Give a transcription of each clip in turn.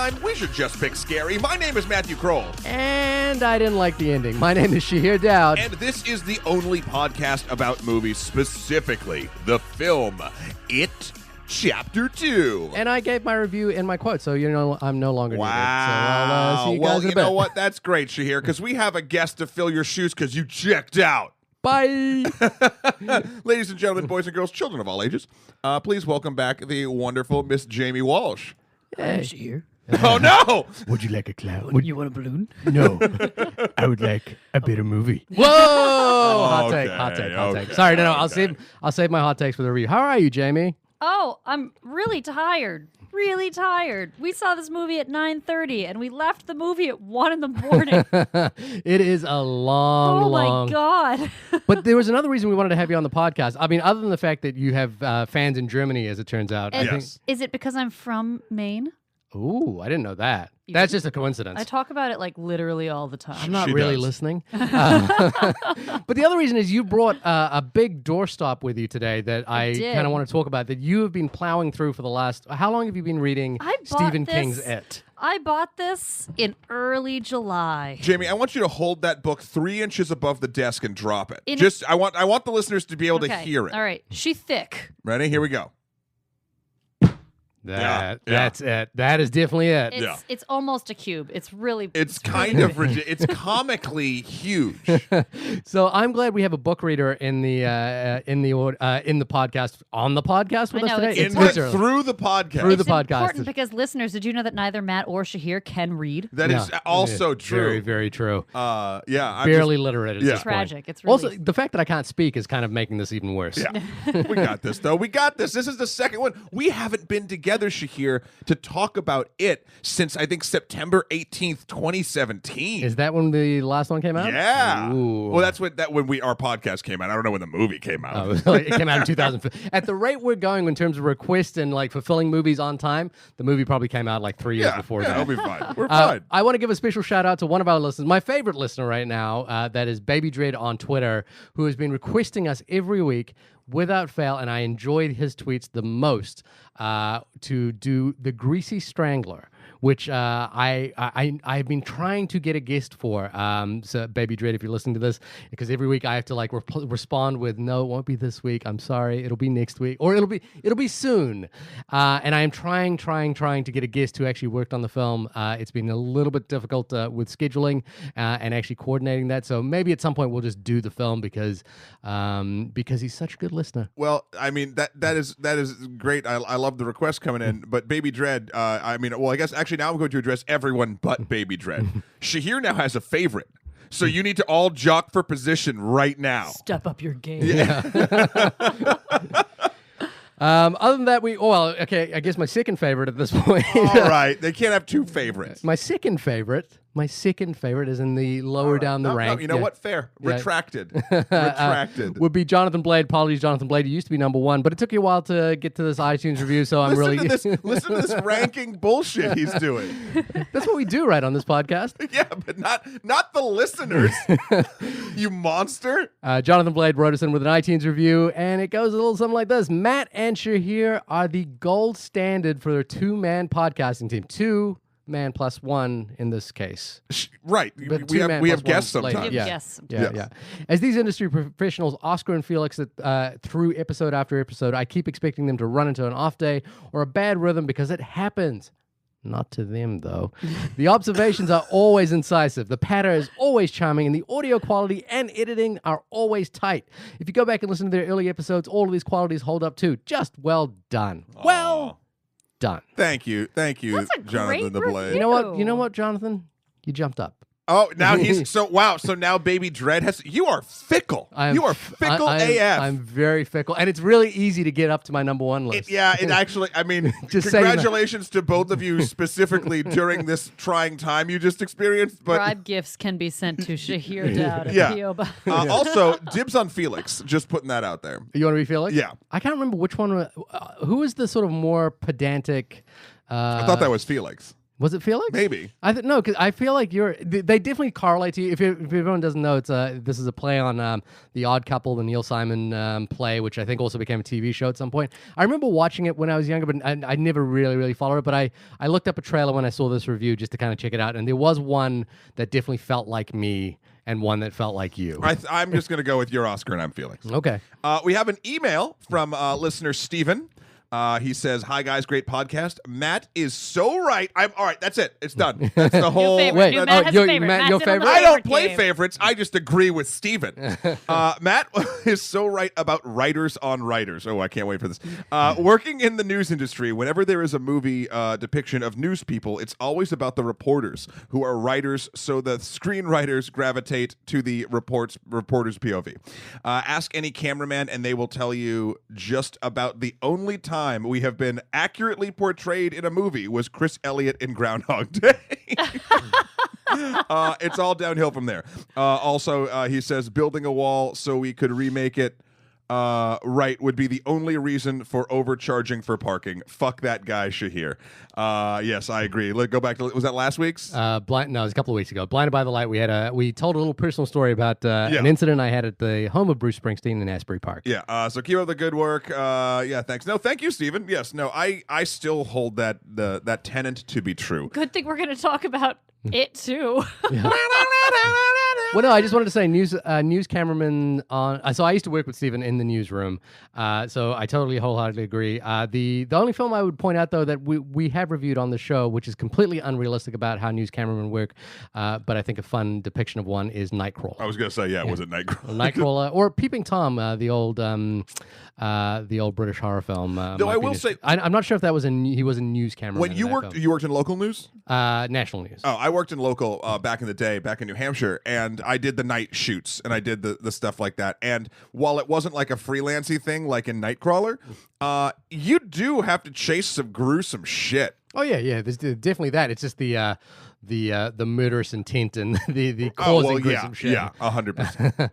time, we should just pick scary. My name is Matthew Kroll. And I didn't like the ending. My name is Shahir Dowd. And this is the only podcast about movies, specifically the film It Chapter 2. And I gave my review in my quote, so I'm no longer needed. So I'll see you guys in a bit. Well, you know what? That's great, Shahir, because we have a guest to fill your shoes because you checked out. Bye. Ladies and gentlemen, boys and girls, children of all ages, please welcome back the wonderful Miss Jamie Walsh. Hey. Shahir. Oh, no! Would you like a clown? Would you want a balloon? No. I would like a better movie. Whoa! Hot take. Okay. Sorry, no. I'll save my hot takes for the review. How are you, Jamie? Oh, I'm really tired. Really tired. We saw this movie at 9:30 and we left the movie at 1 in the morning. It is a long, Oh my long... God. But there was another reason we wanted to have you on the podcast. I mean, other than the fact that you have fans in Germany, as it turns out. And I think... Yes. Is it because I'm from Maine? Ooh, I didn't know that. That's just a coincidence. I talk about it like literally all the time. I'm not She really does. listening. But the other reason is you brought a big doorstop with you today that I did. kind of want to talk about, that you have been plowing through for the last... How long have you been reading I bought Stephen this- King's It? I bought this in early July. Jamie, I want you to hold that book 3 inches above the desk and drop it. In- I want the listeners to be able to hear it. All right. She thick. Ready? Here we go. That's it. That is definitely it. It's almost a cube. It's really. It's kind of it's comically huge. So I'm glad we have a book reader in the podcast, on the podcast with I us know, today. it's literally Through the podcast. Through the It's podcast. important because listeners, did you know that neither Matt or Shahir can read? That is No, also it's true. Very, very true. I'm Barely literate at yeah. this point. Tragic. It's really Also, the fact that I can't speak is kind of making this even worse. Yeah, we got this, though. We got this. This is the second one. We haven't been together, Shahir, to talk about it since, I think, September 18th, 2017. Is that when the last one came out? Yeah. Ooh. Well, that's when our podcast came out. I don't know when the movie came out. Oh, it came out in 2005. At the rate we're going in terms of requests and like fulfilling movies on time, the movie probably came out like 3 years before that. It'll be fine. We're fine. I want to give a special shout out to one of our listeners, my favorite listener right now, that is Baby Dread on Twitter, who has been requesting us every week without fail, and I enjoyed his tweets the most, to do the Greasy Strangler, which I've been trying to get a guest for. So Baby Dread, if you're listening to this, because every week I have to like respond with, no, it won't be this week. I'm sorry, it'll be next week, or it'll be soon. And I am trying to get a guest who actually worked on the film. It's been a little bit difficult with scheduling and actually coordinating that. So maybe at some point we'll just do the film because he's such a good listener. Well, I mean, that is great. I love the request coming in, but Baby Dread, I guess actually now I'm going to address everyone but Baby Dread. Shahir now has a favorite, so you need to all jock for position right now. Step up your game. Other than that, I guess my second favorite at this point. All right, they can't have two favorites. My second favorite is in the lower down the No, rank. you know what? Fair. Yeah. Retracted. Retracted. Would be Jonathan Blade. Apologies, Jonathan Blade. He used to be number one, but it took you a while to get to this iTunes review, so I'm listen to this ranking bullshit he's doing. That's what we do right on this podcast. Yeah, but not the listeners. You monster. Jonathan Blade wrote us in with an iTunes review, and it goes a little something like this. Matt and Shahir are the gold standard for their two-man podcasting team. Two-man plus one in this case. Right. But We two-man have plus one guests later. sometimes. Yeah. Yeah. Yes. Yeah. As these industry professionals, Oscar and Felix, through episode after episode, I keep expecting them to run into an off day or a bad rhythm because it happens. Not to them, though. The observations are always incisive. The patter is always charming, and the audio quality and editing are always tight. If you go back and listen to their early episodes, all of these qualities hold up too. Just well done. Well done. Thank you, That's a Jonathan great the Blade. You know what, Jonathan? You jumped up. Oh, now he's so now Baby Dread has. You are fickle. You are fickle AF. I'm very fickle, and it's really easy to get up to my number one list. It actually. I mean, Just saying that. congratulations to both of you specifically during this trying time you just experienced. But Bribe gifts can be sent to Shahir Dowd at Yeah. P.O. Box. also, dibs on Felix. Just putting that out there. You want to be Felix? Yeah. I can't remember which one. Who is the sort of more pedantic? I thought that was Felix. Was it Felix? Maybe. No, because I feel like they definitely correlate to you. If everyone doesn't know, this is a play on The Odd Couple, the Neil Simon play, which I think also became a TV show at some point. I remember watching it when I was younger, but I never really followed it. But I looked up a trailer when I saw this review just to kind of check it out, and there was one that definitely felt like me and one that felt like you. I'm just going to go with your Oscar, and I'm Felix. Okay. We have an email from listener Steven. He says, "Hi guys, great podcast. Matt is so right. All right. That's it. It's done. That's the whole. Wait, Matt has a favorite. Matt, Matt's your in on the favorite? I don't favorite play game. favorites. I just agree with Steven. Matt is so right about writers on writers. Oh, I can't wait for this. Working in the news industry, whenever there is a movie depiction of news people, it's always about the reporters who are writers, so the screenwriters gravitate to the reporter's POV. Ask any cameraman, and they will tell you just about the only time we have been accurately portrayed in a movie was Chris Elliott in Groundhog Day." It's all downhill from there. Also, he says, "Building a wall so we could remake it right would be the only reason for overcharging for parking. Fuck that guy, Shahir." Yes, I agree. Let's go back to, was that last week's? No, it was a couple of weeks ago. Blinded by the Light. We told a little personal story about an incident I had at the home of Bruce Springsteen in Asbury Park. Yeah. So keep up the good work. Yeah. Thanks. No, thank you, Stephen. Yes. No, I still hold that tenet to be true. Good thing we're going to talk about it too. Well, no, I just wanted to say news cameraman on. So I used to work with Stephen in the newsroom. So I totally wholeheartedly agree. The only film I would point out though that we have reviewed on the show, which is completely unrealistic about how news cameramen work, but I think a fun depiction of one is Nightcrawler. I was gonna say, was it Nightcrawler? Nightcrawler or Peeping Tom, the old British horror film. No, I will say, I'm not sure if that was he was a news cameraman. When you worked in local news? National news. Oh, I worked in local back in the day, back in New Hampshire, and I did the night shoots and I did the stuff like that. And while it wasn't like a freelancey thing like in Nightcrawler, you do have to chase some gruesome shit. Oh yeah. There's definitely that. It's just the murderous intent and the causing gruesome shit. Yeah, 100%.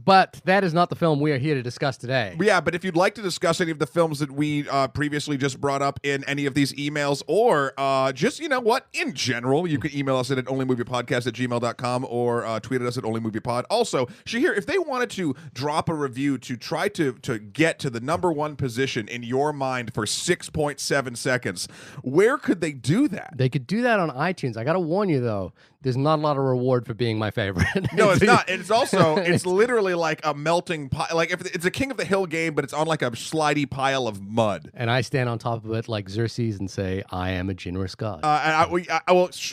But that is not the film we are here to discuss today. Yeah, but if you'd like to discuss any of the films that we previously just brought up in any of these emails, or just, in general, you can email us at onlymoviepodcast@gmail.com or tweet at us at onlymoviepod. Also, Shahir, if they wanted to drop a review to try to get to the number one position in your mind for 6.7 seconds, where could they do that? They could do that on iTunes. I got to warn you, though, there's not a lot of reward for being my favorite. No, it's not. It's also, it's literally like a melting pile. Like if it's a King of the Hill game, but it's on like a slidey pile of mud. And I stand on top of it like Xerxes and say, I am a generous god.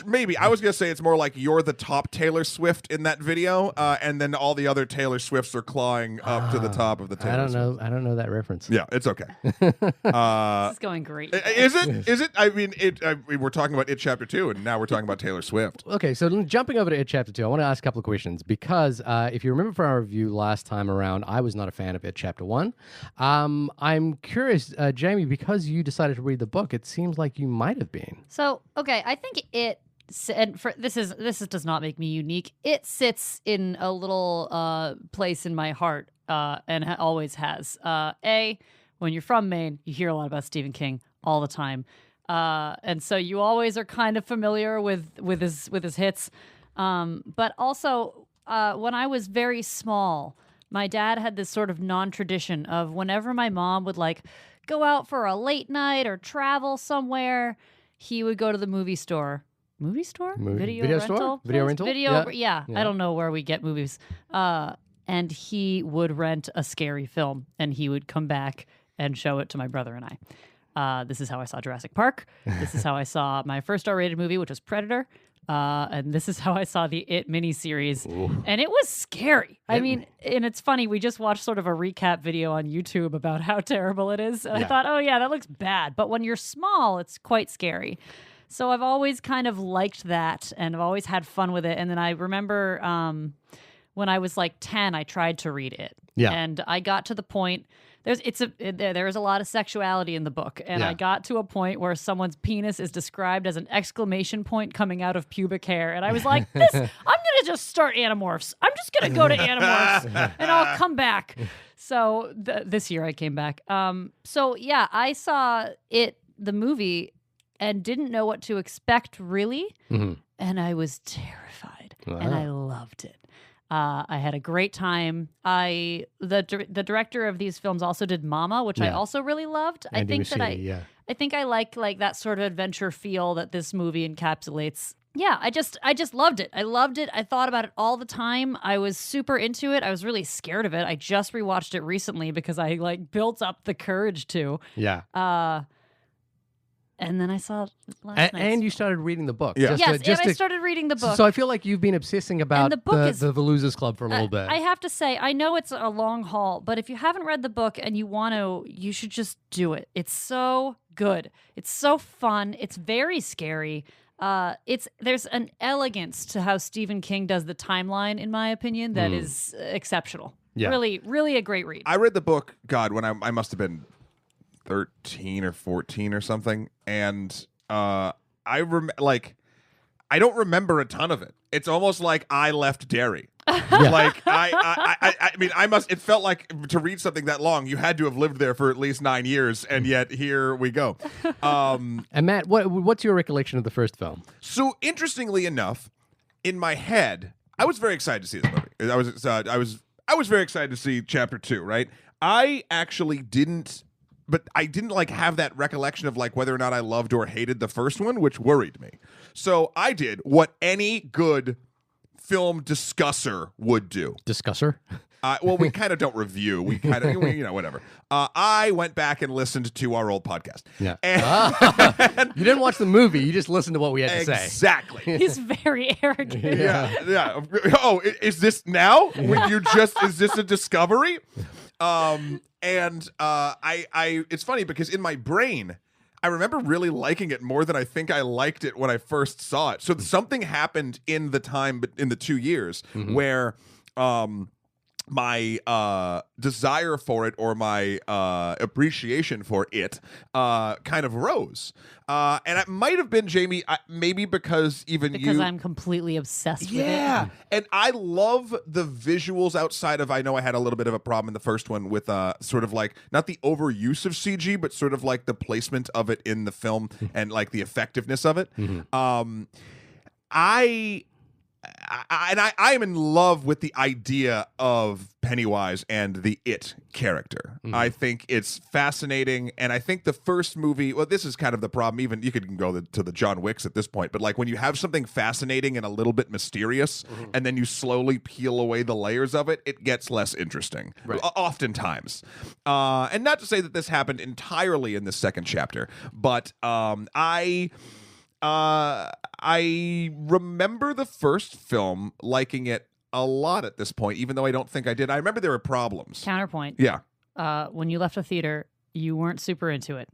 Maybe. I was going to say it's more like you're the top Taylor Swift in that video, and then all the other Taylor Swifts are clawing up to the top of the Taylor Swift. I don't know that reference. Yeah, it's okay. This is going great. Is it? Is it? I mean, we're talking about It Chapter 2, and now we're talking about Taylor Swift. Okay, so jumping over to It Chapter 2, I want to ask a couple of questions because if you remember from our review last time around, I was not a fan of It Chapter 1. I'm curious, Jamie, because you decided to read the book, it seems like you might have been. So, okay, I think this does not make me unique. It sits in a little place in my heart, and always has. When you're from Maine, you hear a lot about Stephen King all the time. And so you always are kind of familiar with his hits. But also, when I was very small, my dad had this sort of non-tradition of whenever my mom would like go out for a late night or travel somewhere, he would go to the movie store. Movie store? Video rental? Store? Video rental? Yeah. I don't know where we get movies. And he would rent a scary film, and he would come back and show it to my brother and I. This is how I saw Jurassic Park. This is how I saw my first R-rated movie, which was Predator. And this is how I saw the It miniseries. Ooh. And it was scary. I mean, and it's funny, we just watched sort of a recap video on YouTube about how terrible it is. And I thought, oh yeah, that looks bad. But when you're small, it's quite scary. So I've always kind of liked that, and I've always had fun with it. And then I remember when I was like 10, I tried to read it. Yeah. And I got to the point... There is a lot of sexuality in the book, and I got to a point where someone's penis is described as an exclamation point coming out of pubic hair, and I was like, I'm going to just start Animorphs. I'm just going to go to Animorphs, and I'll come back. So this year I came back. So yeah, I saw the movie, and didn't know what to expect really. Mhm. And I was terrified, Wow. and I loved it. I had a great time. The director of these films also did Mama, which I Yeah. also really loved. Andy I think that Muschietti, yeah. I think I like that sort of adventure feel that this movie encapsulates. Yeah, I just loved it. I loved it. I thought about it all the time. I was super into it. I was really scared of it. I just rewatched it recently because I like built up the courage to. Yeah. And then I saw it last night. And you started reading the book. Yeah. Yes, I started reading the book. So I feel like you've been obsessing about the book is- the Losers Club for a little bit. I have to say, I know it's a long haul, but if you haven't read the book and you want to, you should just do it. It's so good. It's so fun. It's very scary. There's an elegance to how Stephen King does the timeline, in my opinion, that is exceptional. Yeah. Really, really a great read. I read the book, God, when I must have been 13 or 14 or something, and I don't remember a ton of it. It's almost like I left Derry. Like I mean, it felt like to read something that long, you had to have lived there for at least 9 years, and yet here we go. And Matt, what's your recollection of the first film? So interestingly enough, in my head, I was very excited to see this movie. I was very excited to see Chapter 2. Right? I actually didn't. But I didn't like have that recollection of like whether or not I loved or hated the first one, which worried me. So I did what any good film discusser would do. Discusser? Well, we kind of don't review. We kind of, whatever. I went back and listened to our old podcast. Yeah. And You didn't watch the movie. You just listened to what we had to say. exactly. He's very arrogant. Yeah. Oh, is this now? Is this a discovery? And it's funny because in my brain, I remember really liking it more than I think I liked it when I first saw it. So something happened in the 2 years where my desire for it or my appreciation for it kind of rose. And it might have been, Jamie, maybe because I'm completely obsessed with it. Yeah. And I love the visuals outside of, I know I had a little bit of a problem in the first one with sort of like, not the overuse of CG, but sort of like the placement of it in the film and like the effectiveness of it. I am in love with the idea of Pennywise and the It character. I think it's fascinating, and I think the first movie, well, this is kind of the problem, even you could go to the John Wicks at this point, but like when you have something fascinating and a little bit mysterious, and then you slowly peel away the layers of it, it gets less interesting, oftentimes. And not to say that this happened entirely in the second chapter, but I remember the first film liking it a lot at this point, even though I don't think I did. I remember there were problems. Counterpoint. Yeah. When you left the theater, you weren't super into it.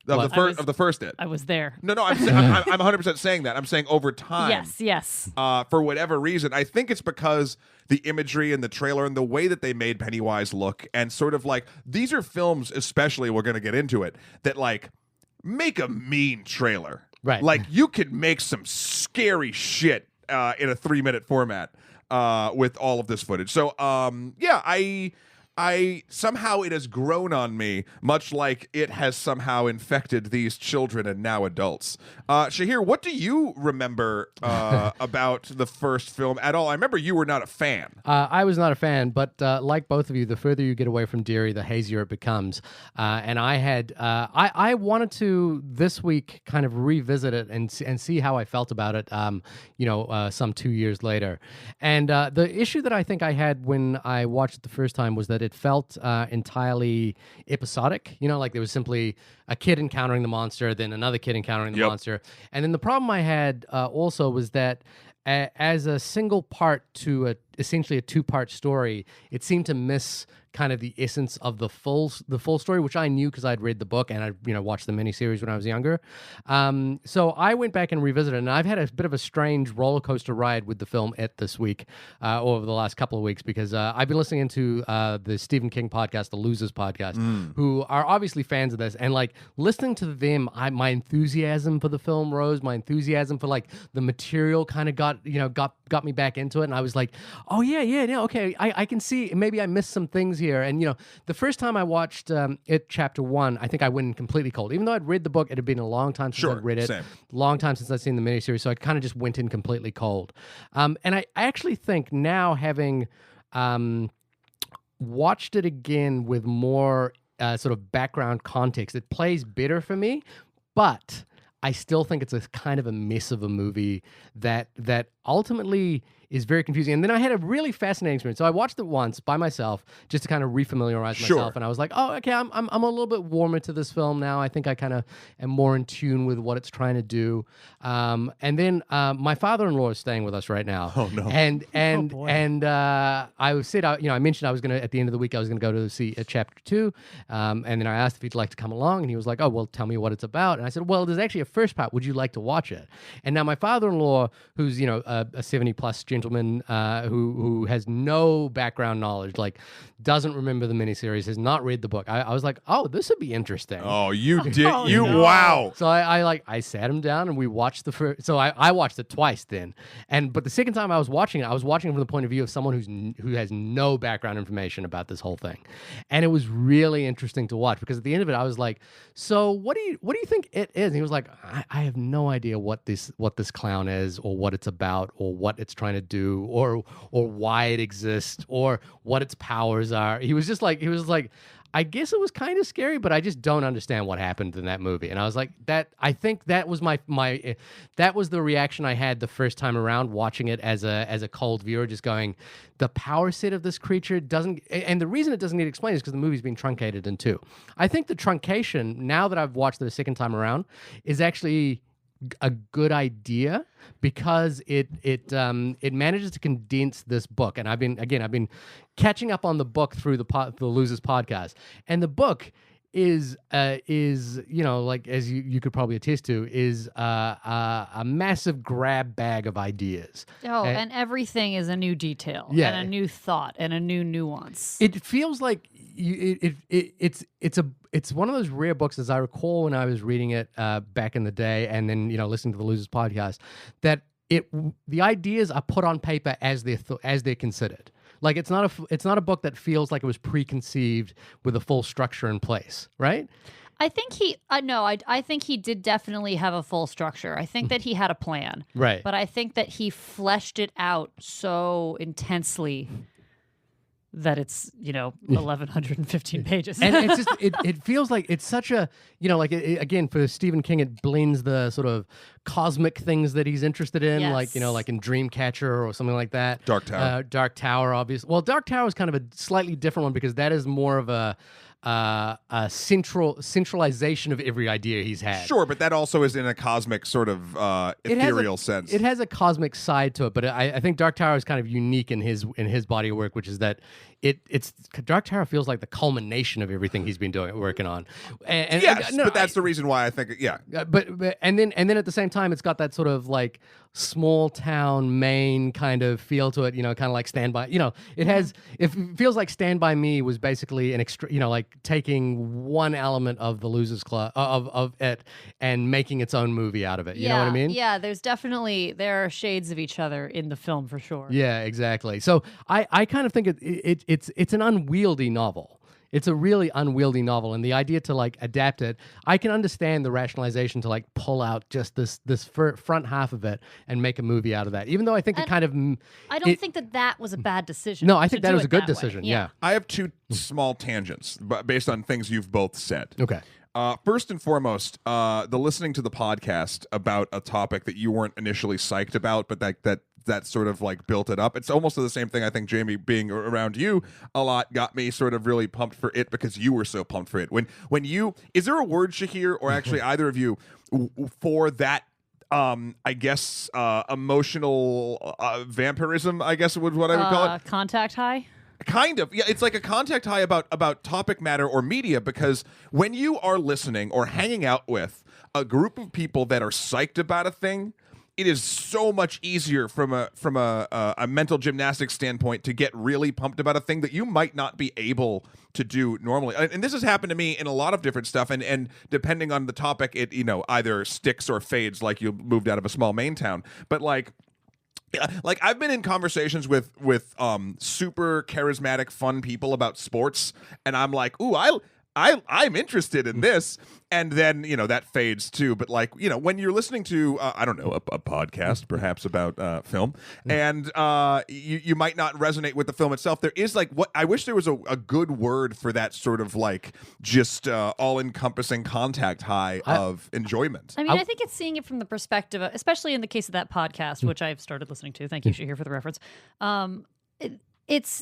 Of the first It. I was there. No, I'm 100% saying that. I'm saying over time. Yes. For whatever reason, I think it's because the imagery and the trailer and the way that they made Pennywise look, and sort of like, these are films, especially, we're going to get into it, that like make a mean trailer. Right. Like, you could make some scary shit in a 3-minute format with all of this footage. So, I somehow it has grown on me, much like it has somehow infected these children and now adults. Shahir, what do you remember about the first film at all? I remember you were not a fan. I was not a fan, but like both of you, the further you get away from Derry, the hazier it becomes. And I had, I wanted to this week kind of revisit it and see how I felt about it. Some 2 years later, and the issue that I think I had when I watched it the first time was that it felt entirely episodic. Like there was simply a kid encountering the monster, then another kid encountering the monster. And then the problem I had also was that as a single part to essentially a 2-part story, it seemed to miss kind of the essence of the full story, which I knew because I'd read the book and I watched the miniseries when I was younger. So I went back and revisited, and I've had a bit of a strange roller coaster ride with the film It this week, over the last couple of weeks, because I've been listening to the Stephen King podcast, the Losers podcast, who are obviously fans of this, and like listening to them, my enthusiasm for the film rose. My enthusiasm for like the material kind of got me back into it, and I was like, oh yeah, okay, I can see, maybe I missed some things here. And the first time I watched it, chapter 1, I think I went in completely cold. Even though I'd read the book, it had been a long time since I'd read it. Same. Long time since I'd seen the miniseries, so I kind of just went in completely cold. And I actually think now, having watched it again with more sort of background context, it plays better for me, but I still think it's a kind of a mess of a movie that ultimately is very confusing. And then I had a really fascinating experience. So I watched it once by myself just to kind of refamiliarize myself. And I was like, oh, okay, I'm a little bit warmer to this film now. I think I kind of am more in tune with what it's trying to do. And then my father-in-law is staying with us right now. Oh no! And I said, I mentioned I was gonna, at the end of the week, I was gonna go to see chapter 2. And then I asked if he'd like to come along, and he was like, oh, well, tell me what it's about. And I said, well, there's actually a first part. Would you like to watch it? And now my father-in-law, who's a 70-plus gentleman who has no background knowledge, like doesn't remember the miniseries, has not read the book. I was like, oh, this would be interesting. Oh, you did. no. Wow. So I sat him down and we watched the first. So I watched it twice then, but the second time I was watching it from the point of view of someone who has no background information about this whole thing, and it was really interesting to watch, because at the end of it I was like, so what do you think it is? And he was like, I have no idea what this clown is, or what it's about, or what it's trying to do, or why it exists, or what its powers are. He was like, I guess it was kind of scary, but I just don't understand what happened in that movie. And I was like, I think that was that was the reaction I had the first time around watching it as a cold viewer, just going, the power set of this creature doesn't, and the reason it doesn't need explained is because the movie's been truncated in 2. I think the truncation, now that I've watched it a second time around, is actually a good idea, because it manages to condense this book. And I've been catching up on the book through the Losers podcast, and the book is like, as you could probably attest to, is a massive grab bag of ideas. Oh, and everything is a new detail, and a new thought, and a new nuance. It feels like it's one of those rare books, as I recall when I was reading it back in the day, and then listening to the Losers podcast, that the ideas are put on paper as they're considered. Like, it's not a book that feels like it was preconceived with a full structure in place, right? I think I think he did definitely have a full structure. I think that he had a plan. Right. But I think that he fleshed it out so intensely that it's 1,115 pages. And it's just it feels like it's such a again, for Stephen King, it blends the sort of cosmic things that he's interested in, Yes. like in Dreamcatcher or something like that. Dark Tower. Dark Tower, obviously. Well, Dark Tower is kind of a slightly different one, because that is more of a centralization of every idea he's had. Sure, but that also is in a cosmic sort of ethereal sense. It has a cosmic side to it, but I think Dark Tower is kind of unique in his body of work, which is that it's Dark Tower feels like the culmination of everything he's been working on. And yes, but that's the reason why I think But and then at the same time, it's got that sort of like small town Maine kind of feel to it, kind of like Stand By. It feels like Stand By Me was basically an extra, like taking one element of the Losers Club of it and making its own movie out of it. You know what I mean? Yeah, there are shades of each other in the film for sure. Yeah, exactly. So I kind of think it's an unwieldy novel. It's a really unwieldy novel, and the idea to like adapt it, I can understand the rationalization to like pull out just this front half of it and make a movie out of that. Even though I think it kind of, I don't think that was a bad decision. No, I think to that do was a it good that way. decision. Yeah. I have 2 small tangents, but based on things you've both said. Okay. First and foremost, the listening to the podcast about a topic that you weren't initially psyched about, but that sort of like built it up. It's almost the same thing. I think, Jamie, being around you a lot got me sort of really pumped for it, because you were so pumped for it. When you, is there a word, Shahir, or actually either of you, for that? I guess emotional vampirism, I guess would what I would call it. Contact high. Kind of. Yeah, it's like a contact high about topic matter or media, because when you are listening or hanging out with a group of people that are psyched about a thing, it is so much easier from a mental gymnastics standpoint to get really pumped about a thing that you might not be able to do normally. And this has happened to me in a lot of different stuff, and depending on the topic, it either sticks or fades, like you moved out of a small Maine town. But like, like I've been in conversations with super charismatic, fun people about sports, and I'm like, ooh, I'm interested in this, and then that fades too. But like when you're listening to I don't know, a podcast perhaps about film, and you might not resonate with the film itself. There is like what I wish there was a good word for that sort of like just all encompassing contact high of enjoyment. I mean, I think it's seeing it from the perspective of, especially in the case of that podcast, which I've started listening to. Thank you, Shahir, for the reference.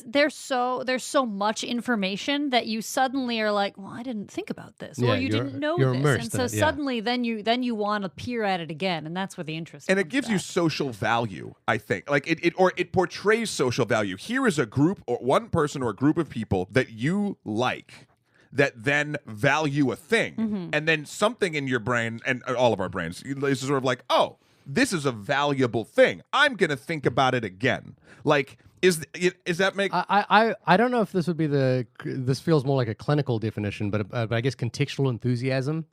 There's so much information that you suddenly are like, well, I didn't think about this, or you didn't know you're this, immersed and so in it, suddenly then you want to peer at it again, and that's where the interest. And it gives you social value, I think. Like it portrays social value. Here is a group or one person or a group of people that you like, that then value a thing, and then something in your brain and all of our brains is sort of like, oh, this is a valuable thing. I'm gonna think about it again. Like. Is that make I don't know if this would be this feels more like a clinical definition, but I guess contextual enthusiasm.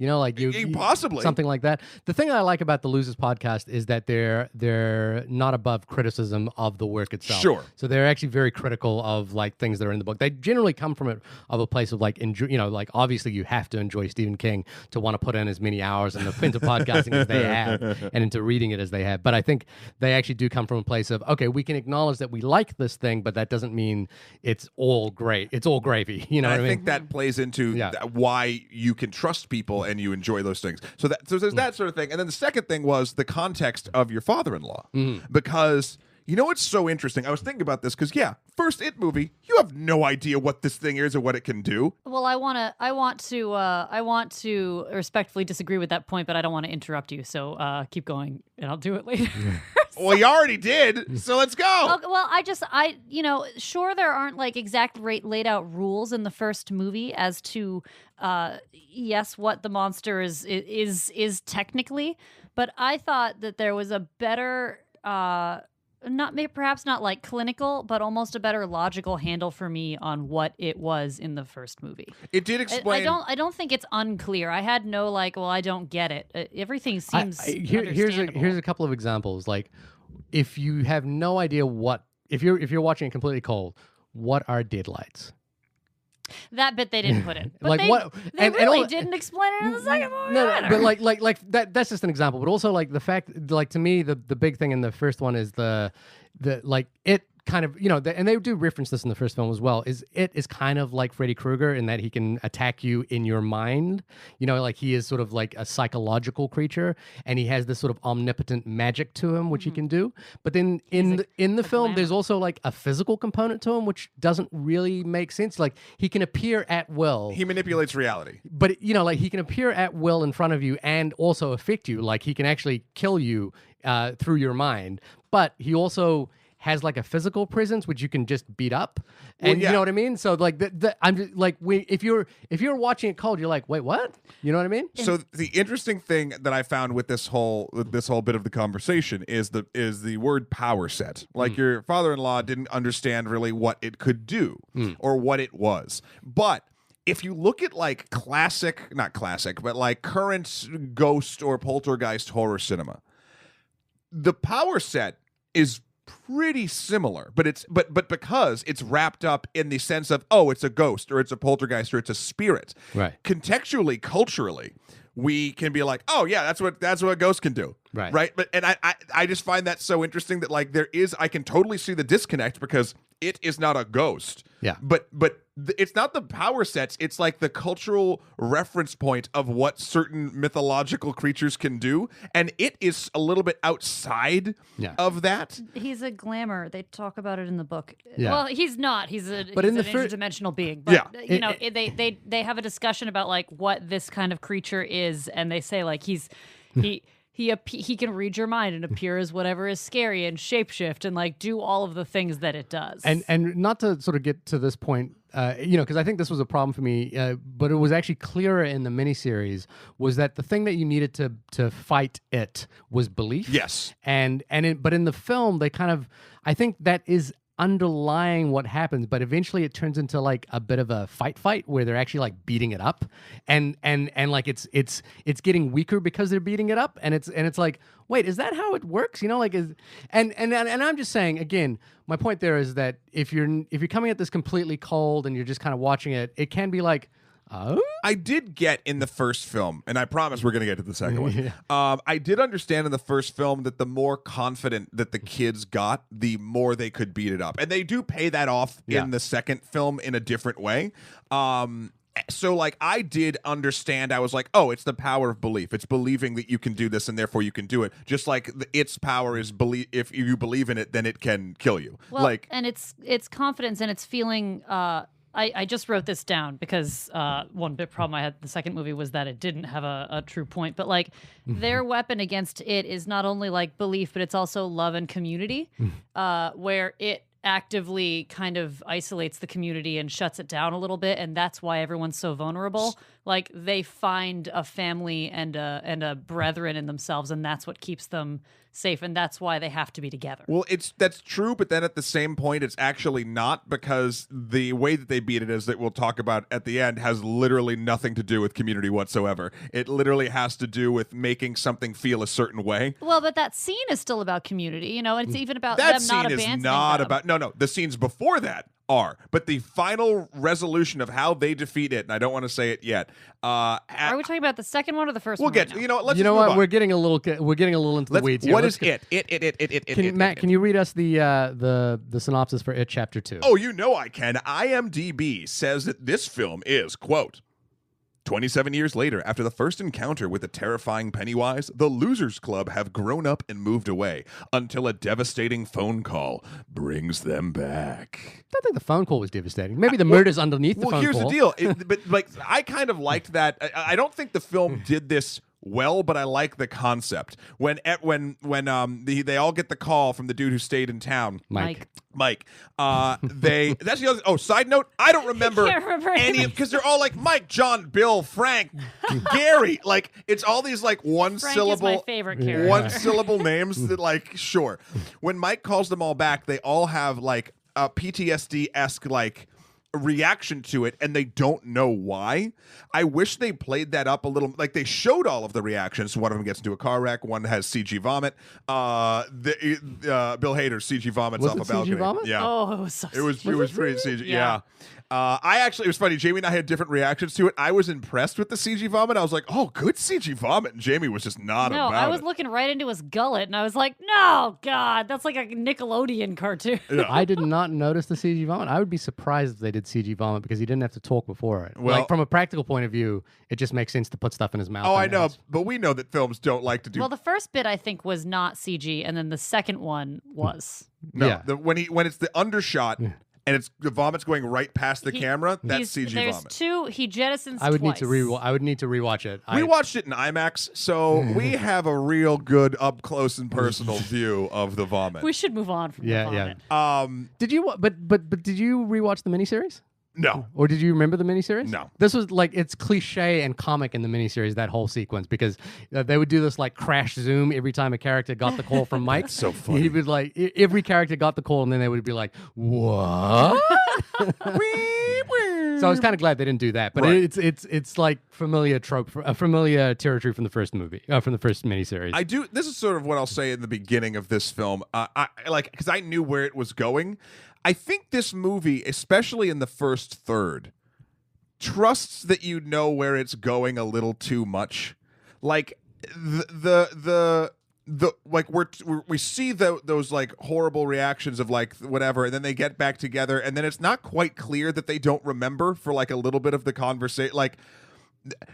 Like you possibly something like that. The thing I like about the Losers podcast is that they're not above criticism of the work itself. Sure. So they're actually very critical of like things that are in the book. They generally come from a place of like enjoy. Like obviously you have to enjoy Stephen King to want to put in as many hours into podcasting as they have and into reading it as they have. But I think they actually do come from a place of, okay, we can acknowledge that we like this thing, but that doesn't mean it's all great. It's all gravy. You know what I mean? think that plays into why you can trust people and you enjoy those things. So there's that sort of thing. And then the second thing was the context of your father-in-law. Because what's so interesting? I was thinking about this because first It movie, you have no idea what this thing is or what it can do. Well, I want to respectfully disagree with that point, but I don't want to interrupt you. So keep going, and I'll do it later. Well, you already did, so let's go. Okay, well, sure, there aren't like exact laid out rules in the first movie as to what the monster is technically, but I thought that there was a better perhaps not like clinical, but almost a better logical handle for me on what it was in the first movie. It did explain. I don't think it's unclear. I had no I don't get it. Everything seems understandable. Here's a couple of examples. Like, if you have no idea if you're watching it completely cold, what are deadlights? That bit they didn't put in. But Like they, what? They really didn't explain it in the second movie. No, but like that's just an example. But also like the fact, like to me, the big thing in the first one is the like it kind of and they do reference this in the first film as well. It is kind of like Freddy Krueger in that he can attack you in your mind. Like he is sort of like a psychological creature, and he has this sort of omnipotent magic to him, which he can do. But then in the film, glamour. there's also like a physical component to him, which doesn't really make sense. Like he can appear at will. He manipulates reality. But like he can appear at will in front of you and also affect you. Like he can actually kill you through your mind. But he also has like a physical presence which you can just beat up, and you know what I mean. So like I'm just, like if you're watching it cold, you're like, wait, what? You know what I mean? So the interesting thing that I found with this whole bit of the conversation is the word power set. Like your father-in-law didn't understand really what it could do or what it was, but if you look at like not classic, but like current ghost or poltergeist horror cinema, the power set is pretty similar, but because it's wrapped up in the sense of, oh, it's a ghost or it's a poltergeist or it's a spirit. Right. Contextually, culturally, we can be like, oh yeah, that's what a ghost can do. Right. But I just find that so interesting that like I can totally see the disconnect because it is not a ghost. Yeah. But it's not the power sets. It's like the cultural reference point of what certain mythological creatures can do, and it is a little bit outside of that. He's a glamour. They talk about it in the book. Yeah. Well, he's not. He's an interdimensional being. But they have a discussion about like what this kind of creature is, and they say like he can read your mind and appear as whatever is scary and shapeshift and like do all of the things that it does. And not to sort of get to this point, because I think this was a problem for me, but it was actually clearer in the miniseries, was that the thing that you needed to fight it was belief. Yes. But in the film, they kind of, I think that is underlying what happens, but eventually it turns into like a bit of a fight where they're actually like beating it up, and like it's getting weaker because they're beating it up, and it's like, wait, is that how it works? You know, like and I'm just saying again, my point there is that if you're coming at this completely cold and you're just kind of watching it, it can be like, oh, I did get in the first film, and I promise we're going to get to the second one. I did understand in the first film that the more confident that the kids got, the more they could beat it up. And they do pay that off in the second film in a different way. So, like, I did understand. I was like, oh, it's the power of belief. It's believing that you can do this, and therefore you can do it. Just like its power is believe. If you believe in it, then it can kill you. Well, like, and it's confidence, and it's feeling. I just wrote this down because one big problem I had with the second movie was that it didn't have a true point. But like their weapon against it is not only like belief, but it's also love and community, where it actively kind of isolates the community and shuts it down a little bit, and that's why everyone's so vulnerable. Like they find a family and a brethren in themselves, and that's what keeps them safe, and that's why they have to be together. Well, that's true, but then at the same point, it's actually not, because the way that they beat it, as that we'll talk about at the end, has literally nothing to do with community whatsoever. It literally has to do with making something feel a certain way. Well, but that scene is still about community, you know, and it's even about that them scene not is abandoning not them. about no. The scenes before that are, but the final resolution of how they defeat it, and I don't want to say it yet. Are we talking about the second one or the first We'll one? get. Right now? You know what? Let's you just know move what? on. We're getting a little into the weeds here. What is Let's it? It. Matt, can you read us the synopsis for It Chapter 2? Oh, you know I can. IMDb says that this film is, quote, 27 years later, after the first encounter with the terrifying Pennywise, the Losers Club have grown up and moved away until a devastating phone call brings them back. I don't think the phone call was devastating. Maybe the murder's underneath the phone call. Well, here's the deal. But like, I kind of liked that. I don't think the film did this well, but I like the concept. When they all get the call from the dude who stayed in town, Mike. That's the other. Oh, side note, I don't remember, Can't remember any because they're all like Mike, John, Bill, Frank, Gary. Like it's all these like one Frank syllable, is my favorite character. one syllable names that like sure. When Mike calls them all back, they all have like a PTSD-esque like reaction to it, and they don't know why. I wish they played that up a little. Like they showed all of the reactions. One of them gets into a car wreck. One has CG vomit. Bill Hader's CG vomits Was off it a balcony. CG vomit? Yeah. Oh, it was so. It was pretty CG. Yeah. It was funny. Jamie and I had different reactions to it. I was impressed with the CG vomit. I was like, "Oh, good CG vomit." And Jamie was just not No, about I was it. looking right into his gullet, and I was like, "No, God, that's like a Nickelodeon cartoon." I did not notice the CG vomit. I would be surprised if they did CG vomit because he didn't have to talk before it. Well- like from a practical point of view, it just makes sense to put stuff in his mouth. Oh, I and know, it's- but we know that films don't like to do. Well, the first bit I think was not CG, and then the second one was. no, yeah. when it's the undershot and it's the vomit's going right past the camera, that's CG There's vomit. two. He jettisons. I would twice. need to I would need to rewatch it. We watched it in IMAX, so we have a real good up close and personal view of the vomit. We should move on from the Yeah. vomit. Did you? But did you rewatch the miniseries? No. Or did you remember the miniseries? No. This was like, it's cliche and comic in the miniseries, that whole sequence, because they would do this like crash zoom every time a character got the call from Mike. so funny. He would like, every character got the call and then they would be like, what? So I was kind of glad they didn't do that, but Right. it's like familiar trope, familiar territory from the first movie, from the first miniseries. I do. This is sort of what I'll say in the beginning of this film. I like because I knew where it was going. I think this movie, especially in the first third, trusts that you know where it's going a little too much. Like the like we see those like horrible reactions of like whatever, and then they get back together, and then it's not quite clear that they don't remember for like a little bit of the conversation. Like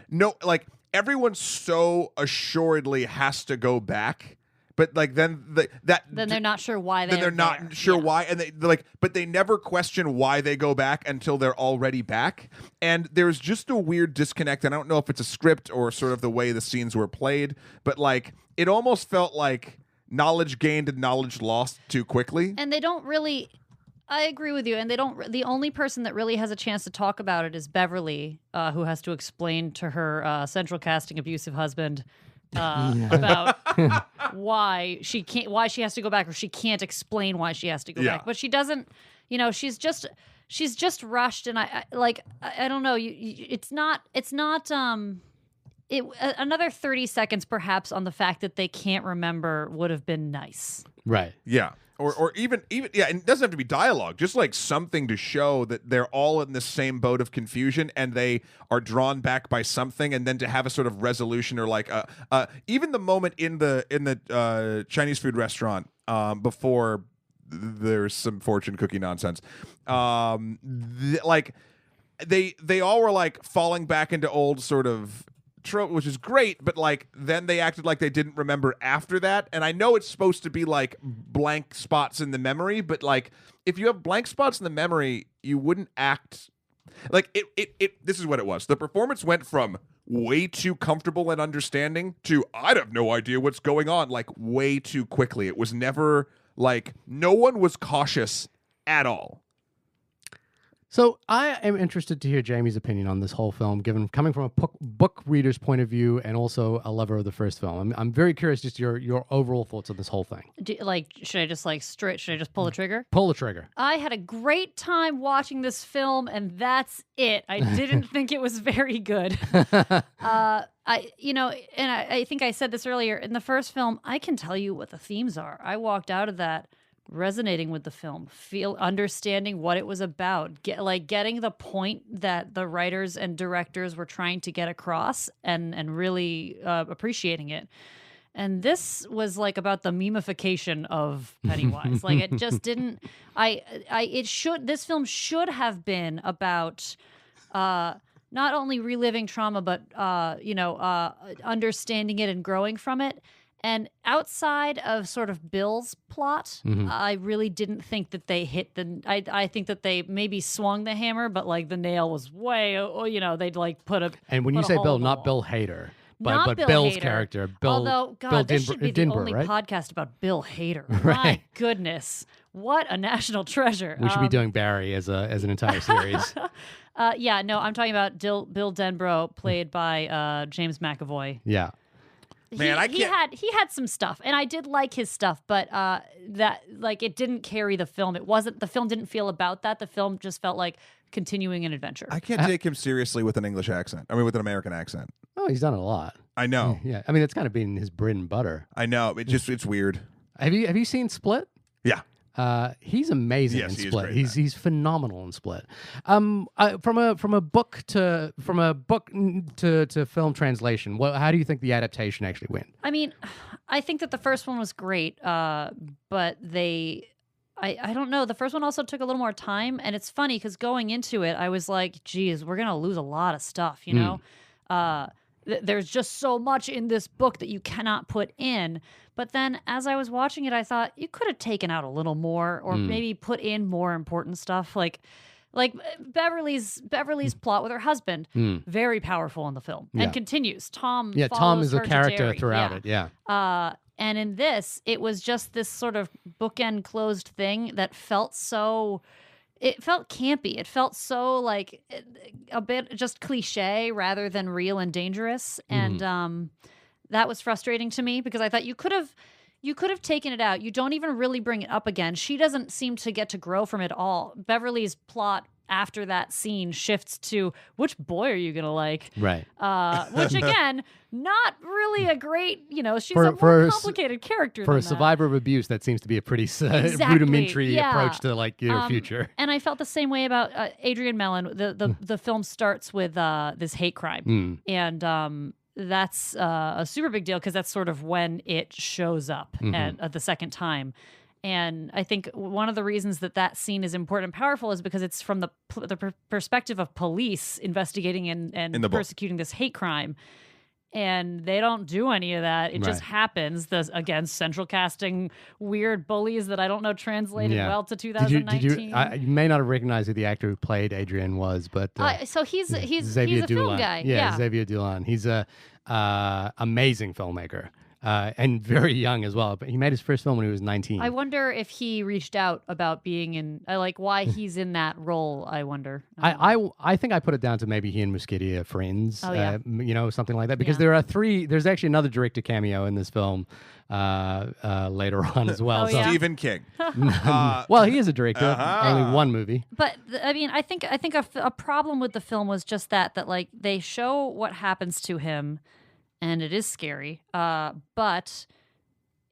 no, like everyone so assuredly has to go back. But like then Then they're not sure why. they're not sure why, and they're like, but they never question why they go back until they're already back. And there's just a weird disconnect. And I don't know if it's a script or sort of the way the scenes were played, but like it almost felt like knowledge gained and knowledge lost too quickly. And they don't really. I agree with you. And they don't. The only person that really has a chance to talk about it is Beverly, who has to explain to her central casting abusive husband about why she has to go back, or she can't explain why she has to go Yeah. back. But she doesn't, she's just rushed, and I don't know. Another 30 seconds perhaps on the fact that they can't remember would have been nice. Right. Yeah. Or even yeah, and it doesn't have to be dialogue, just like something to show that they're all in the same boat of confusion and they are drawn back by something, and then to have a sort of resolution, or like even the moment in the Chinese food restaurant before there's some fortune cookie nonsense, like they all were like falling back into old sort of trope, which is great, but like then they acted like they didn't remember after that. And I know it's supposed to be like blank spots in the memory, but like if you have blank spots in the memory, you wouldn't act like it this is what it was. The performance went from way too comfortable and understanding to I'd have no idea what's going on, like way too quickly. It was never like, no one was cautious at all. So I am interested to hear Jamie's opinion on this whole film, coming from a book reader's point of view and also a lover of the first film. I'm very curious, just your overall thoughts on this whole thing. Should I just pull the trigger? Pull the trigger. I had a great time watching this film, and that's it. I didn't think it was very good. I think I said this earlier. In the first film, I can tell you what the themes are. I walked out of that resonating with the film, understanding what it was about, getting the point that the writers and directors were trying to get across, and really appreciating it. And this was like about the memification of Pennywise. Like it just didn't. This film should have been about not only reliving trauma, but understanding it and growing from it. And outside of sort of Bill's plot, I really didn't think that they hit I think that they maybe swung the hammer, but like the nail was way, they'd like put a. And when you say Bill, not Bill Hader, but Bill Bill's Hader. character, Bill. Although, God, Bill this should be the Denver, only right? podcast about Bill Hader. My Right. goodness, what a national treasure! We should be doing Barry as an entire series. No, I'm talking about Bill Denbrough, played by James McAvoy. Yeah. Man, I can't. He had some stuff, and I did like his stuff, but it didn't carry the film. The film didn't feel about that. The film just felt like continuing an adventure. I can't take him seriously with an English accent. I mean, with an American accent. Oh, he's done it a lot. I know. Yeah. I mean, it's kind of been his bread and butter. I know. It's weird. Have you seen Split? Yeah. He's amazing Yes, in he is Split. great in He's phenomenal in Split. From a book to film translation, how do you think the adaptation actually went? I mean, I think that the first one was great, but I don't know. The first one also took a little more time, and it's funny because going into it, I was like, geez, we're going to lose a lot of stuff, you know? There's just so much in this book that you cannot put in. But then as I was watching it, I thought you could have taken out a little more, or maybe put in more important stuff, like Beverly's plot with her husband, very powerful in the film, and continues. Tom is a her to character Derry. throughout it. Yeah. And in this, it was just this sort of bookend closed thing that felt so. It felt campy. It felt so like a bit just cliche rather than real and dangerous. And that was frustrating to me because I thought you could have taken it out. You don't even really bring it up again. She doesn't seem to get to grow from it all. Beverly's plot after that scene shifts to which boy are you going to like? Right. Which again, not really a great, she's For a more a complicated character For than a survivor of abuse, that seems to be a pretty rudimentary approach to like your future. And I felt the same way about Adrian Mellon. The film starts with this hate crime, and that's a super big deal because that's sort of when it shows up at the second time. And I think one of the reasons that scene is important and powerful is because it's from the perspective of police investigating and persecuting this hate crime. And they don't do any of that. It just happens. Again, central casting weird bullies that I don't know translated well to 2019. You may not have recognized who the actor who played Adrian was, but so he's Xavier a film Dolan. guy. Yeah, Xavier Dolan. He's a amazing filmmaker. and very young as well. But he made his first film when he was 19. I wonder if he reached out about being in, like, why he's in that role. I wonder. I think I put it down to maybe he and Muschietti are friends. Oh, yeah. Something like that. Because Yeah. there's actually another director cameo in this film later on as well. Oh, yeah. Stephen King. Well, he is a director. Only one movie. But I mean, I think a problem with the film was just that like they show what happens to him, and it is scary. But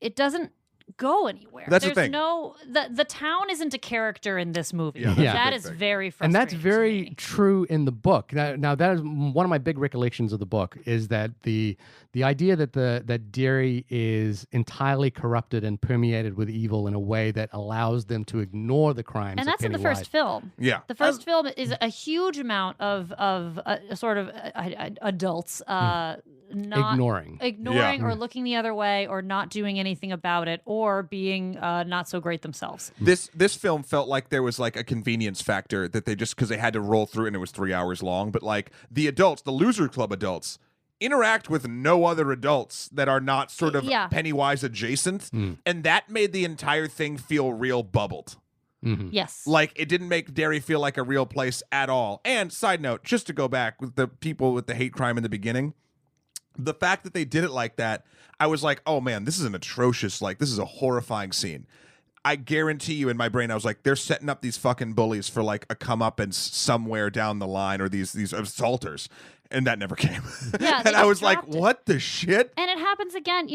it doesn't go anywhere. That's the There's thing. The town isn't a character in this movie. Yeah, Yeah. That big is thing. very frustrating. And that's to very me. true in the book. Now that is one of my big recollections of the book is that the idea that Derry is entirely corrupted and permeated with evil in a way that allows them to ignore the crimes. And of that's in the Pennywise. first film. Yeah. The first film is a huge amount of sort of adults not Ignoring. Yeah. or looking the other way or not doing anything about it or being not so great themselves. This film felt like there was like a convenience factor that they just because they had to roll through and it was 3 hours long. But like the adults, the Loser Club adults, interact with no other adults that are not sort of Yeah. Pennywise adjacent, and that made the entire thing feel real bubbled. Yes. Like it didn't make Derry feel like a real place at all. And side note, just to go back with the people with the hate crime in the beginning, the fact that they did it like that, I was like, oh man, this is an atrocious, like this is a horrifying scene. I guarantee you in my brain, I was like, they're setting up these fucking bullies for like a comeuppance somewhere down the line or these assaulters. And that never came. Yeah, and they I was just like, dropped it. what the shit? And it happens again,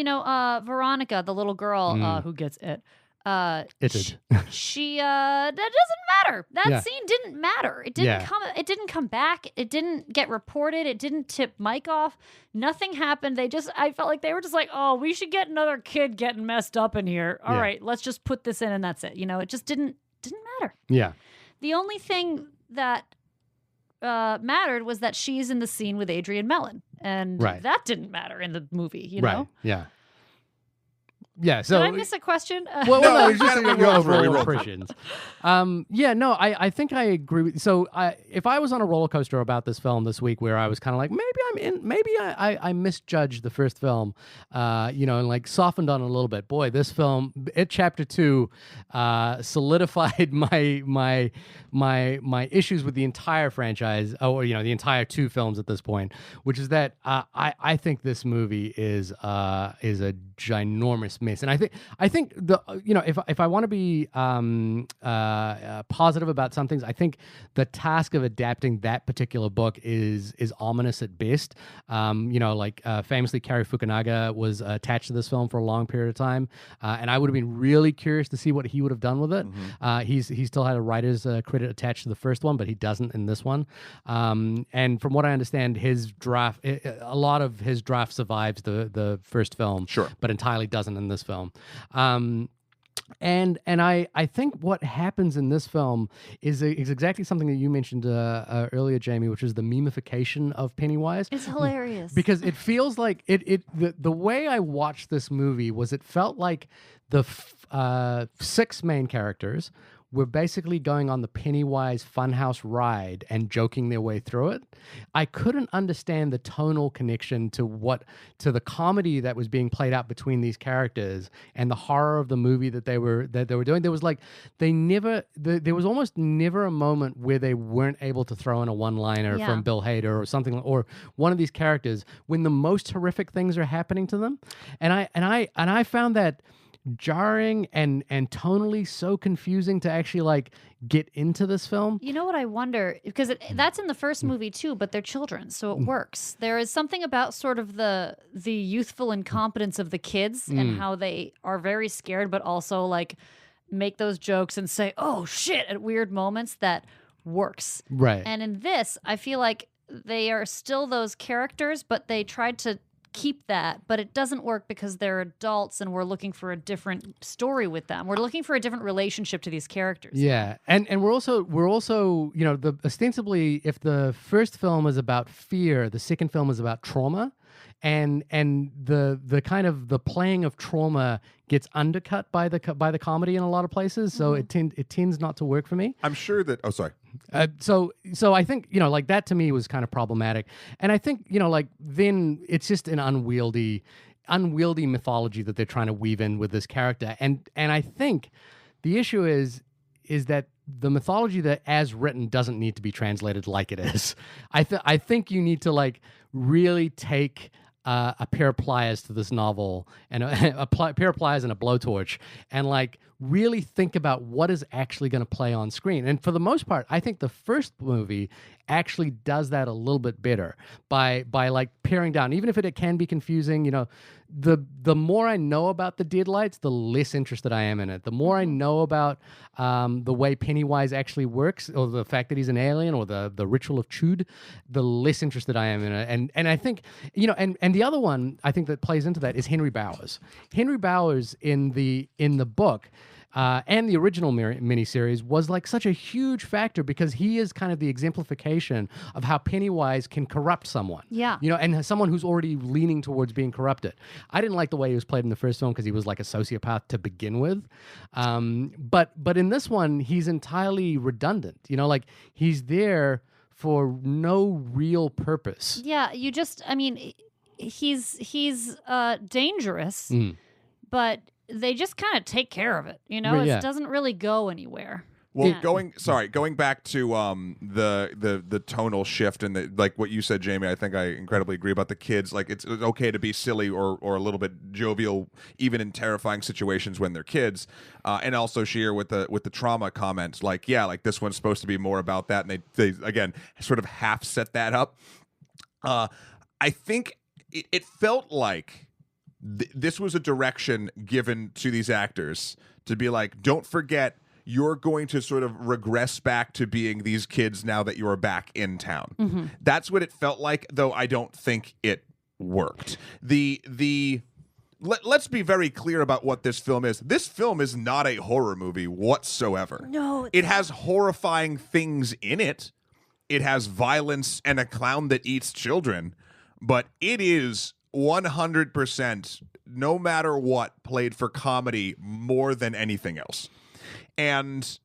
Veronica, the little girl who gets it. Itted. She that doesn't matter. That Yeah. scene didn't matter. It didn't come back. It didn't get reported. It didn't tip Mike off. Nothing happened. I felt like they were just like, "Oh, we should get another kid getting messed up in here. All Yeah. right, let's just put this in and that's it." It just didn't matter. Yeah. The only thing that mattered was that she's in the scene with Adrian Mellon. And Right. that didn't matter in the movie, you Right. know? Yeah. Yeah. So Did I miss a question? Well, No, no, we it's just gotta- your we rolled through, we overall rolled through. impressions. I think I agree with. So, if I was on a roller coaster about this film this week, where I was kind of like, maybe I misjudged the first film, and like softened on it a little bit. Boy, this film, Chapter 2, solidified my issues with the entire franchise, or the entire 2 films at this point, which is that I think this movie is a ginormous miss. And I think if I want to be positive about some things, I think the task of adapting that particular book is ominous at best. Famously Cary Fukunaga was attached to this film for a long period of time, and I would have been really curious to see what he would have done with it. He still had a writer's credit attached to the first one, but he doesn't in this one. And from what I understand, his draft, a lot of his draft survives the first film, Sure. but entirely doesn't in this film. And I think what happens in this film is exactly something that you mentioned earlier, Jamie, which is the memification of Pennywise. It's hilarious. Because it feels like the way I watched this movie was it felt like the 6 main characters were basically going on the Pennywise Funhouse ride and joking their way through it. I couldn't understand the tonal connection to the comedy that was being played out between these characters and the horror of the movie that they were doing. There was there was almost never a moment where they weren't able to throw in a one-liner Yeah. from Bill Hader or something, or one of these characters when the most horrific things are happening to them. And I found that jarring and tonally so confusing to actually like get into this film. You know what I wonder? Because that's in the first movie too, but they're children, so it works. There is something about sort of the youthful incompetence of the kids and how they are very scared, but also like make those jokes and say, "Oh shit," at weird moments that works. Right. And in this, I feel like they are still those characters, but they tried to keep that, but it doesn't work because they're adults and we're looking for a different story with them. We're looking for a different relationship to these characters. Yeah, and we're also ostensibly, if the first film is about fear, the second film is about trauma, and the kind of the playing of trauma gets undercut by the comedy in a lot of places, so it tends not to work for me. I'm sure that. Oh, sorry. So I think like that to me was kind of problematic, and I think then it's just an unwieldy unwieldy mythology that they're trying to weave in with this character. And I think the issue is that the mythology that as written doesn't need to be translated like it is. I think you need to like really take a pair of pliers to this novel and a pair of pliers and a blowtorch and like really think about what is actually going to play on screen. And for the most part, I think the first movie actually does that a little bit better by like paring down, even if it can be confusing. You know, the more I know about the deadlights, the less interested I am in it. The more I know about the way Pennywise actually works, or the fact that he's an alien, or the ritual of Chud, the less interested I am in it. And I think, you know, and the other one I think that plays into that is Henry Bowers. Henry Bowers in the book. And the original miniseries was like such a huge factor because he is kind of the exemplification of how Pennywise can corrupt someone. Yeah. You know, and someone who's already leaning towards being corrupted. I didn't like the way he was played in the first film because he was like a sociopath to begin with. But in this one, he's entirely redundant. You know, like he's there for no real purpose. Yeah, I mean, he's dangerous, but they just kind of take care of it, you know. Yeah. It doesn't really go anywhere. Well, Yeah. going back to the tonal shift and the, like what you said, Jamie, I think I incredibly agree about the kids. Like it's okay to be silly or a little bit jovial, even in terrifying situations when they're kids. And also Shahir with the trauma comments, like like this one's supposed to be more about that, and they again sort of half set that up. I think it felt like this was a direction given to these actors to be like, don't forget, you're going to sort of regress back to being these kids now that you're back in town. Mm-hmm. That's what it felt like, though I don't think it worked. Let's be very clear about what this film is. This film is not a horror movie whatsoever. No, it has horrifying things in it. It has violence and a clown that eats children, but it is 100%, no matter what, played for comedy more than anything else. And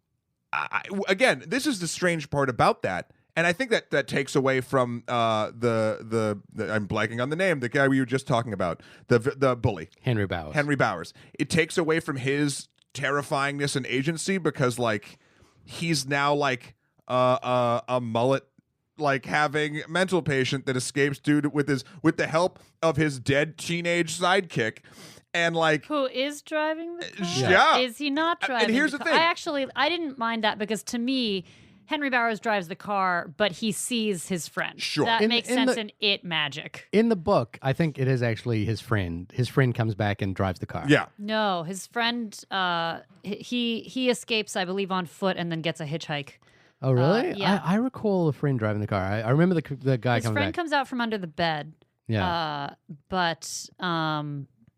again, this is the strange part about that. And I think that takes away from the I'm blanking on the name, the guy we were just talking about, the bully. Henry Bowers. Henry Bowers. It takes away from his terrifyingness and agency because like he's now like a mullet, like having mental patient that escapes with the help of his dead teenage sidekick, and like who is driving the car? Yeah. Is he not driving? And here's the thing. I didn't mind that because to me, Henry Bowers drives the car, but he sees his friend. Sure. That makes sense the- in It Magic. In the book, I think it is actually his friend. His friend comes back and drives the car. Yeah. No, his friend, he escapes, I believe, on foot and then gets a hitchhike. Oh, really? Yeah. I recall a friend driving the car. I remember the guy His coming friend back. comes out from under the bed. Yeah. But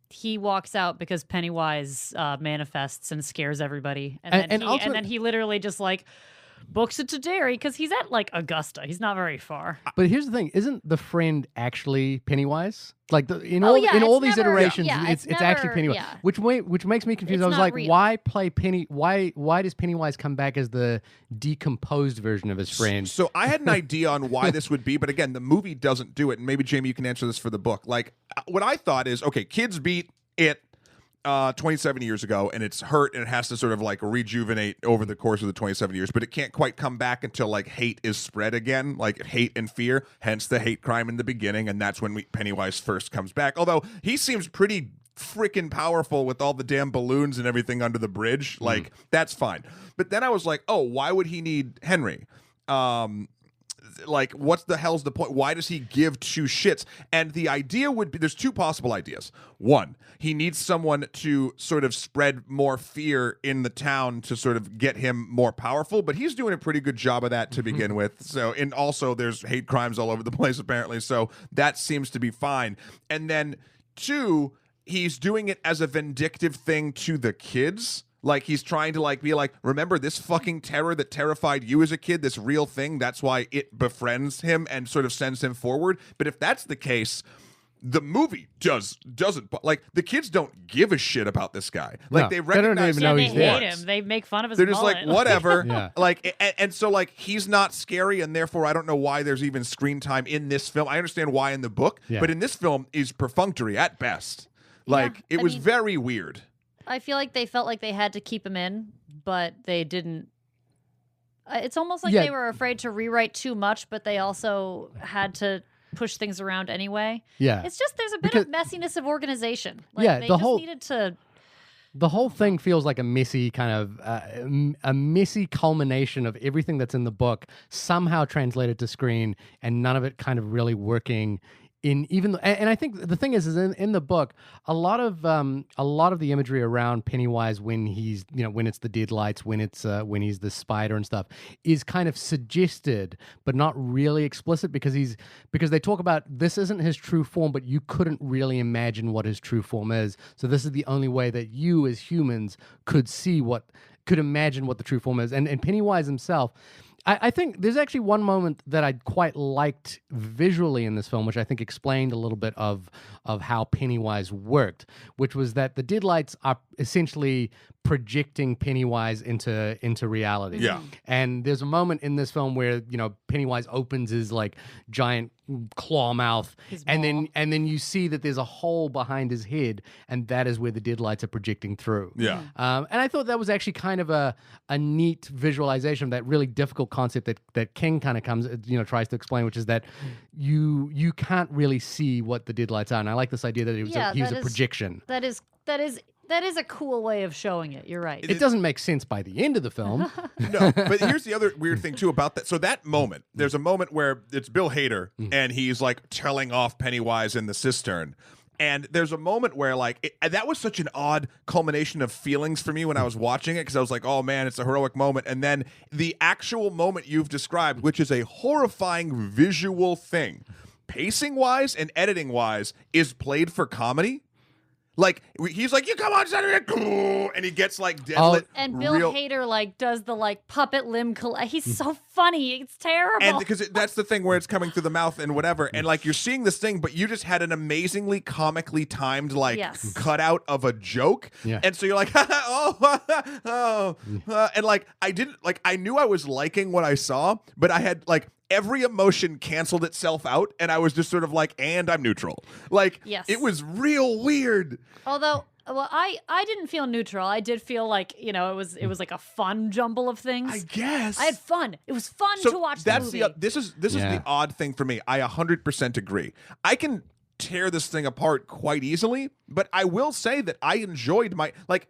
he walks out because Pennywise manifests and scares everybody. And then he literally just like books it to Derry because he's at like Augusta. He's not very far. But here's the thing: isn't the friend actually Pennywise? Like in Oh, all yeah, all it's these never- iterations, yeah, it's it's actually never- Pennywise, yeah. which makes me confused. It's I was not like, real. why play Penny? Why does Pennywise come back as the decomposed version of his friend? So I had an idea on why this would be, but again, the movie doesn't do it. And maybe Jamie, you can answer this for the book. Like what I thought is, okay, kids beat it 27 years ago, and it's hurt, and it has to sort of like rejuvenate over the course of the 27 years, but it can't quite come back until like hate is spread again, like hate and fear, hence the hate crime in the beginning, and that's when Pennywise first comes back. Although he seems pretty freaking powerful with all the damn balloons and everything under the bridge, like that's fine. But then I was like, oh, why would he need Henry? Like, what's the hell's the point? Why does he give two shits? And the idea would be, there's two possible ideas. One, he needs someone to sort of spread more fear in the town to sort of get him more powerful, but he's doing a pretty good job of that to begin with. So, and also there's hate crimes all over the place apparently, so that seems to be fine. And then two, he's doing it as a vindictive thing to the kids. Like he's trying to like be like, remember this fucking terror that terrified you as a kid, this real thing, that's why it befriends him and sort of sends him forward. But if that's the case, the movie doesn't like the kids don't give a shit about this guy. Like No, they they don't recognize even know him he's they there. hate him. They make fun of his They're just mullet. like, whatever. Yeah. Like, and so like he's not scary, and therefore I don't know why there's even screen time in this film. I understand why in the book, Yeah. but in this film is perfunctory at best. Like it I was mean- very weird. I feel like they felt like they had to keep him in, but they didn't. It's almost like Yeah. they were afraid to rewrite too much, but they also had to push things around anyway. Yeah. It's just there's a bit of messiness of organization. Like, Yeah, they the just whole- needed to. The whole thing feels like a messy kind of a messy culmination of everything that's in the book somehow translated to screen, and none of it kind of really working. And I think the thing is in the book, a lot of the imagery around Pennywise when he's when it's the deadlights, when he's the spider and stuff, is kind of suggested but not really explicit because they talk about this isn't his true form, but you couldn't really imagine what his true form is. So this is the only way that you as humans could imagine what the true form is. And Pennywise himself, I think there's actually one moment that I quite liked visually in this film, which I think explained a little bit of how Pennywise worked, which was that the deadlights are essentially projecting Pennywise into reality. Yeah. And there's a moment in this film where Pennywise opens his like giant claw mouth, and then you see that there's a hole behind his head, and that is where the deadlights are projecting through. Yeah. And I thought that was actually kind of a neat visualization of that really difficult concept that King kind of tries to explain, which is that you can't really see what the deadlights are. And I like this idea that he was a projection. That is a cool way of showing it. You're right. It doesn't make sense by the end of the film. No, but here's the other weird thing too about that. So that moment, there's a moment where it's Bill Hader and he's like telling off Pennywise in the cistern. And there's a moment where that was such an odd culmination of feelings for me when I was watching it, because I was like, oh man, it's a heroic moment. And then the actual moment you've described, which is a horrifying visual thing, pacing wise and editing wise, is played for comedy. Like he's like, you come on, Saturday, and he gets like deadlit. And Bill Hader does the puppet limb. He's so funny. It's terrible. And because that's the thing where it's coming through the mouth and whatever, and you're seeing this thing, but you just had an amazingly comically timed cutout of a joke, and so you're like, and I knew I was liking what I saw, but I had every emotion canceled itself out, and I was just sort of and I'm neutral. It was real weird. Although, well, I didn't feel neutral. I did feel it was like a fun jumble of things. I guess I had fun. It was fun to watch the movie. This is the odd thing for me. I 100% agree. I can tear this thing apart quite easily, but I will say that I enjoyed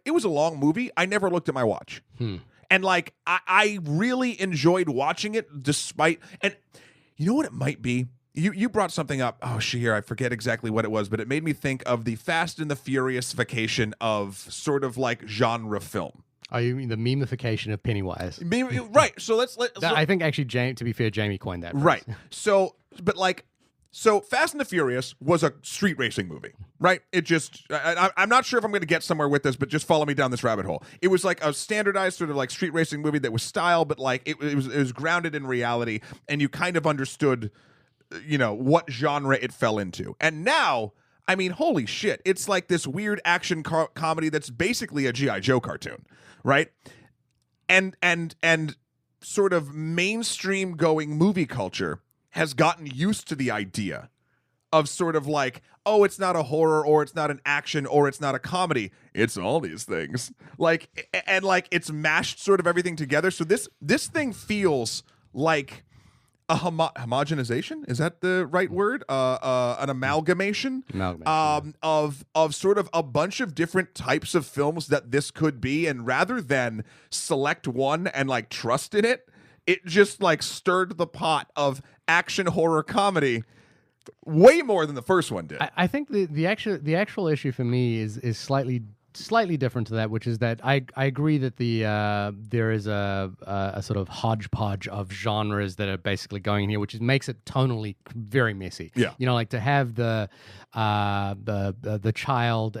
it was a long movie. I never looked at my watch. And I really enjoyed watching it despite, and you know what it might be? You brought something up. Oh, Shahir, I forget exactly what it was, but it made me think of the Fast and the Furious-fication of sort of genre film. Oh, you mean the memification of Pennywise? Right. So let's I think actually, to be fair, Jamie coined that. Right. So, but So Fast and the Furious was a street racing movie, right? It just, I'm not sure if I'm going to get somewhere with this, but just follow me down this rabbit hole. It was a standardized sort of street racing movie that was style, but it was grounded in reality, and you kind of understood, what genre it fell into. And now, I mean, holy shit, it's this weird action comedy that's basically a G.I. Joe cartoon, right? And sort of mainstream going movie culture has gotten used to the idea of sort of oh, it's not a horror, or it's not an action, or it's not a comedy. It's all these things. It's mashed sort of everything together. So this thing feels like a homogenization. Is that the right word? An amalgamation. Of sort of a bunch of different types of films that this could be. And rather than select one and trust in it, it just stirred the pot of action horror comedy way more than the first one did. I think the actual issue for me is slightly different to that, which is that I agree that there is a sort of hodgepodge of genres that are basically going in here, which makes it tonally very messy. Yeah. To have the child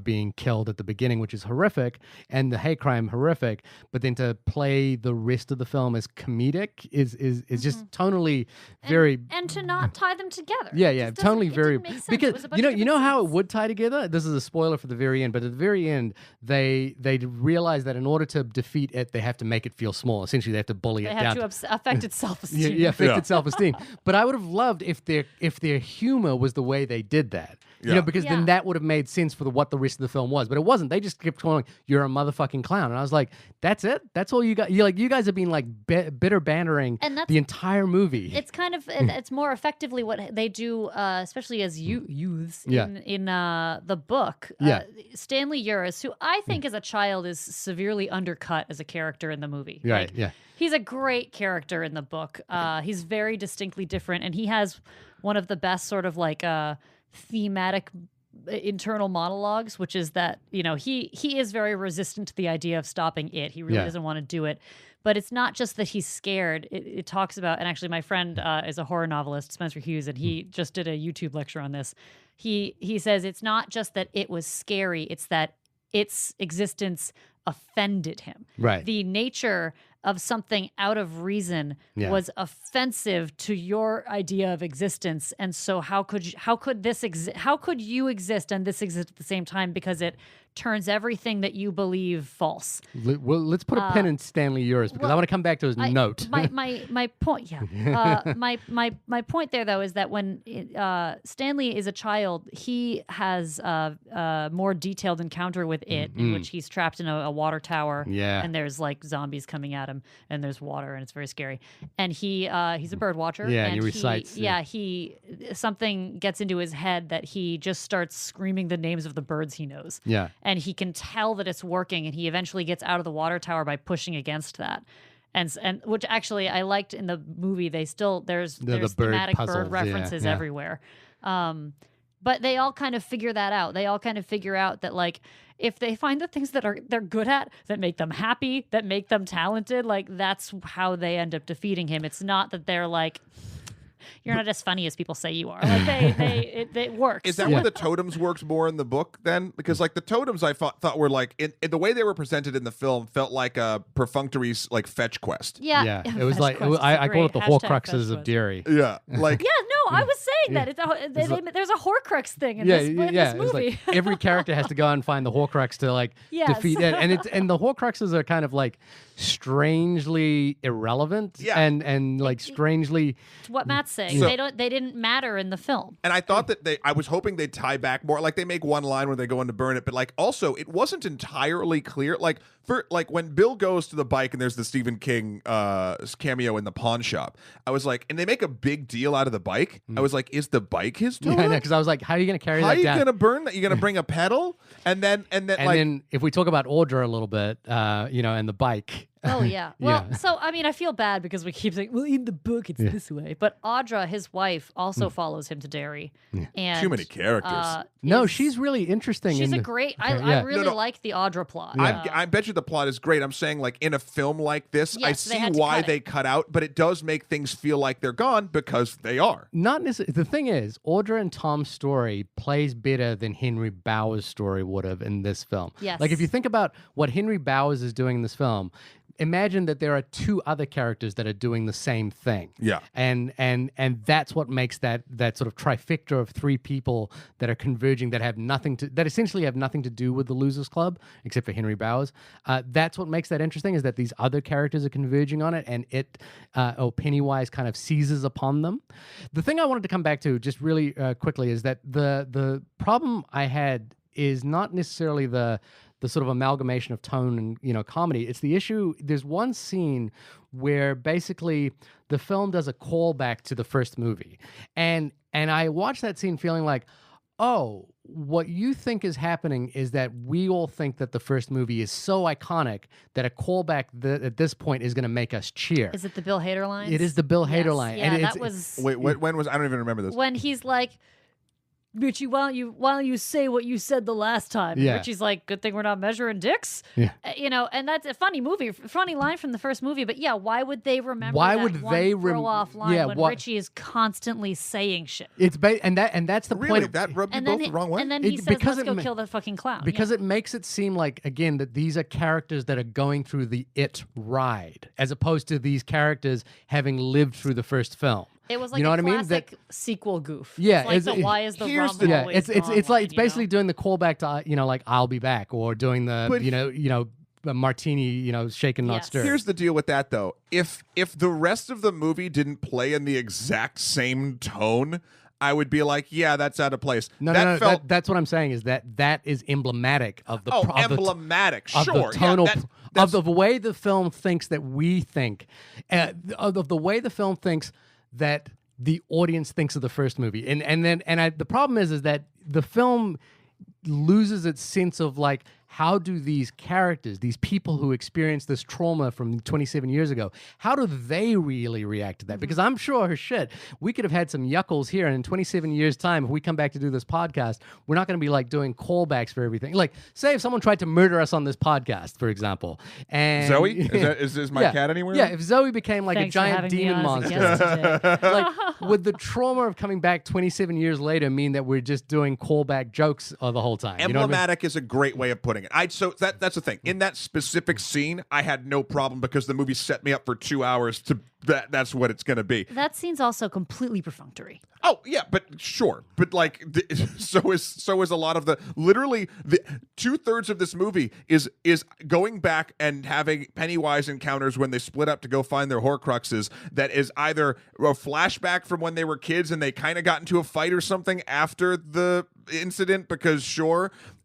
being killed at the beginning, which is horrific, and the hate crime horrific, but then to play the rest of the film as comedic is just tonally very, and to not tie them together. Yeah, tonally very, because you know how it would tie together. This is a spoiler for the very end, but at the very end they realize that in order to defeat it, they have to make it feel small. Essentially, they have to bully it down. They have to affect its self-esteem. Affect its self-esteem. But I would have loved if their humor was the way they did that. You know, because Yeah. then that would have made sense for what the rest of the film was. But it wasn't. They just kept going, "You're a motherfucking clown," and I was like, "That's it? That's all you got? You guys have been like bitter bantering And that's- the entire movie." It's kind of it's more effectively what they do, especially as youths in the book. Stanley Uris, who I think as a child is severely undercut as a character in the movie. Right, Like, yeah. He's a great character in the book. He's very distinctly different, and he has one of the best sort of like thematic internal monologues, which is that, you know, he is very resistant to the idea of stopping it. He really doesn't want to do it. But it's not just that he's scared. It talks about, and actually my friend is a horror novelist, Spencer Hughes, and he just did a YouTube lecture on this. He says it's not just that it was scary, it's that its existence offended him. Right. The nature of something out of reason was offensive to your idea of existence, and so how could you exist and this exist at the same time, because it turns everything that you believe false. Well, let's put a pin in Stanley Uris, because I want to come back to his note. My point, my point there though is that when Stanley is a child, he has a more detailed encounter with it, in which he's trapped in a water tower, and there's like zombies coming at him, and there's water, and it's very scary. And he's a bird watcher, and he recites. He something gets into his head that he just starts screaming the names of the birds he knows. Yeah. And he can tell that it's working, and he eventually gets out of the water tower by pushing against that. And which actually I liked in the movie. There's bird thematic puzzles, bird references everywhere. But they all kind of figure that out. They all kind of figure out that, like, if they find the things that they're good at, that make them happy, that make them talented, like, that's how they end up defeating him. It's not that they're like, you're not as funny as people say you are. Like it works. Is that where the totems works more in the book then? Because like the totems I thought were like in the way they were presented in the film felt like a perfunctory like fetch quest. Yeah. It was like I call it the Horcruxes of Derry. Yeah, like I was saying that there's a Horcrux thing in this movie. It's like every character has to go out and find the Horcrux to like defeat it, and the Horcruxes are kind of like strangely irrelevant, and like strangely. It's what Matt's saying. They didn't matter in the film. And I thought that I was hoping they'd tie back more. Like they make one line where they go in to burn it, but like also it wasn't entirely clear. Like when Bill goes to the bike and there's the Stephen King cameo in the pawn shop, I was like, and they make a big deal out of the bike. I was like, is the bike his totem? Yeah, because I was like, how are you going to carry How that down? How are you going to burn that? You're going to bring a pedal, and then if we talk about Audra a little bit, and the bike. Oh, yeah. Well, so, I mean, I feel bad because we keep saying, well, in the book, it's this way. But Audra, his wife, also follows him to Derry. And, too many characters. No, she's really interesting. She's a great... I really like the Audra plot. I bet you the plot is great. I'm saying, like, in a film like this, I see why they cut out, but it does make things feel like they're gone because they are. Not necessarily. The thing is, Audra and Tom's story plays better than Henry Bowers' story would have in this film. Yes. Like, if you think about what Henry Bowers is doing in this film, imagine that there are two other characters that are doing the same thing. Yeah. And that's what makes that sort of trifecta of three people that are converging that essentially have nothing to do with the Losers Club, except for Henry Bowers. That's what makes that interesting, is that these other characters are converging on it, and Pennywise kind of seizes upon them. The thing I wanted to come back to just really quickly is that the problem I had is not necessarily the sort of amalgamation of tone and comedy. It's the issue. There's one scene where basically the film does a callback to the first movie, and I watched that scene feeling like, oh, what you think is happening is that we all think that the first movie is so iconic that a callback at this point is going to make us cheer. Is it the Bill Hader line? It is the Bill Hader line. Yeah, and that was. Wait, when was? I don't even remember this. When he's like, Richie, why don't you say what you said the last time? Yeah. Richie's like, good thing we're not measuring dicks. Yeah. And that's a funny line from the first movie. But yeah, why would they remember why that would one they throw-off line when Richie is constantly saying shit? It's and that's the really point. That rubbed you both the wrong way? And then he says, let's go kill the fucking clown. Because it makes it seem like, again, that these are characters that are going through the It ride, as opposed to these characters having lived through the first film. It was like classic sequel goof. Yeah, it's like why is the rum always it's like it's basically doing the callback to like I'll Be Back, or doing the martini shaken not stirred. Here's the deal with that though. If the rest of the movie didn't play in the exact same tone, I would be like, yeah, that's out of place. No. That's what I'm saying is that is emblematic of the emblematic. Of Sure, the tonal that's of the way the film thinks that we think, of the way the film thinks that the audience thinks of the first movie, and the problem is that the film loses its sense of like, how do these characters, these people who experienced this trauma from 27 years ago, how do they really react to that? Because I'm sure, we could have had some yuckles here, and in 27 years' time, if we come back to do this podcast, we're not going to be like doing callbacks for everything. Like, say if someone tried to murder us on this podcast, for example, and Zoe, is my cat anywhere? Yeah, if Zoe became like Thanks a giant demon monster, like, would the trauma of coming back 27 years later mean that we're just doing callback jokes the whole time? Emblematic is a great way of putting it. So that's the thing. In that specific scene, I had no problem because the movie set me up for 2 hours to that's what it's going to be. That scene's also completely perfunctory. Oh yeah, but sure, but like so is a lot of the 2/3 of this movie is going back and having Pennywise encounters when they split up to go find their Horcruxes. That is either a flashback from when they were kids and they kind of got into a fight or something after the incident, because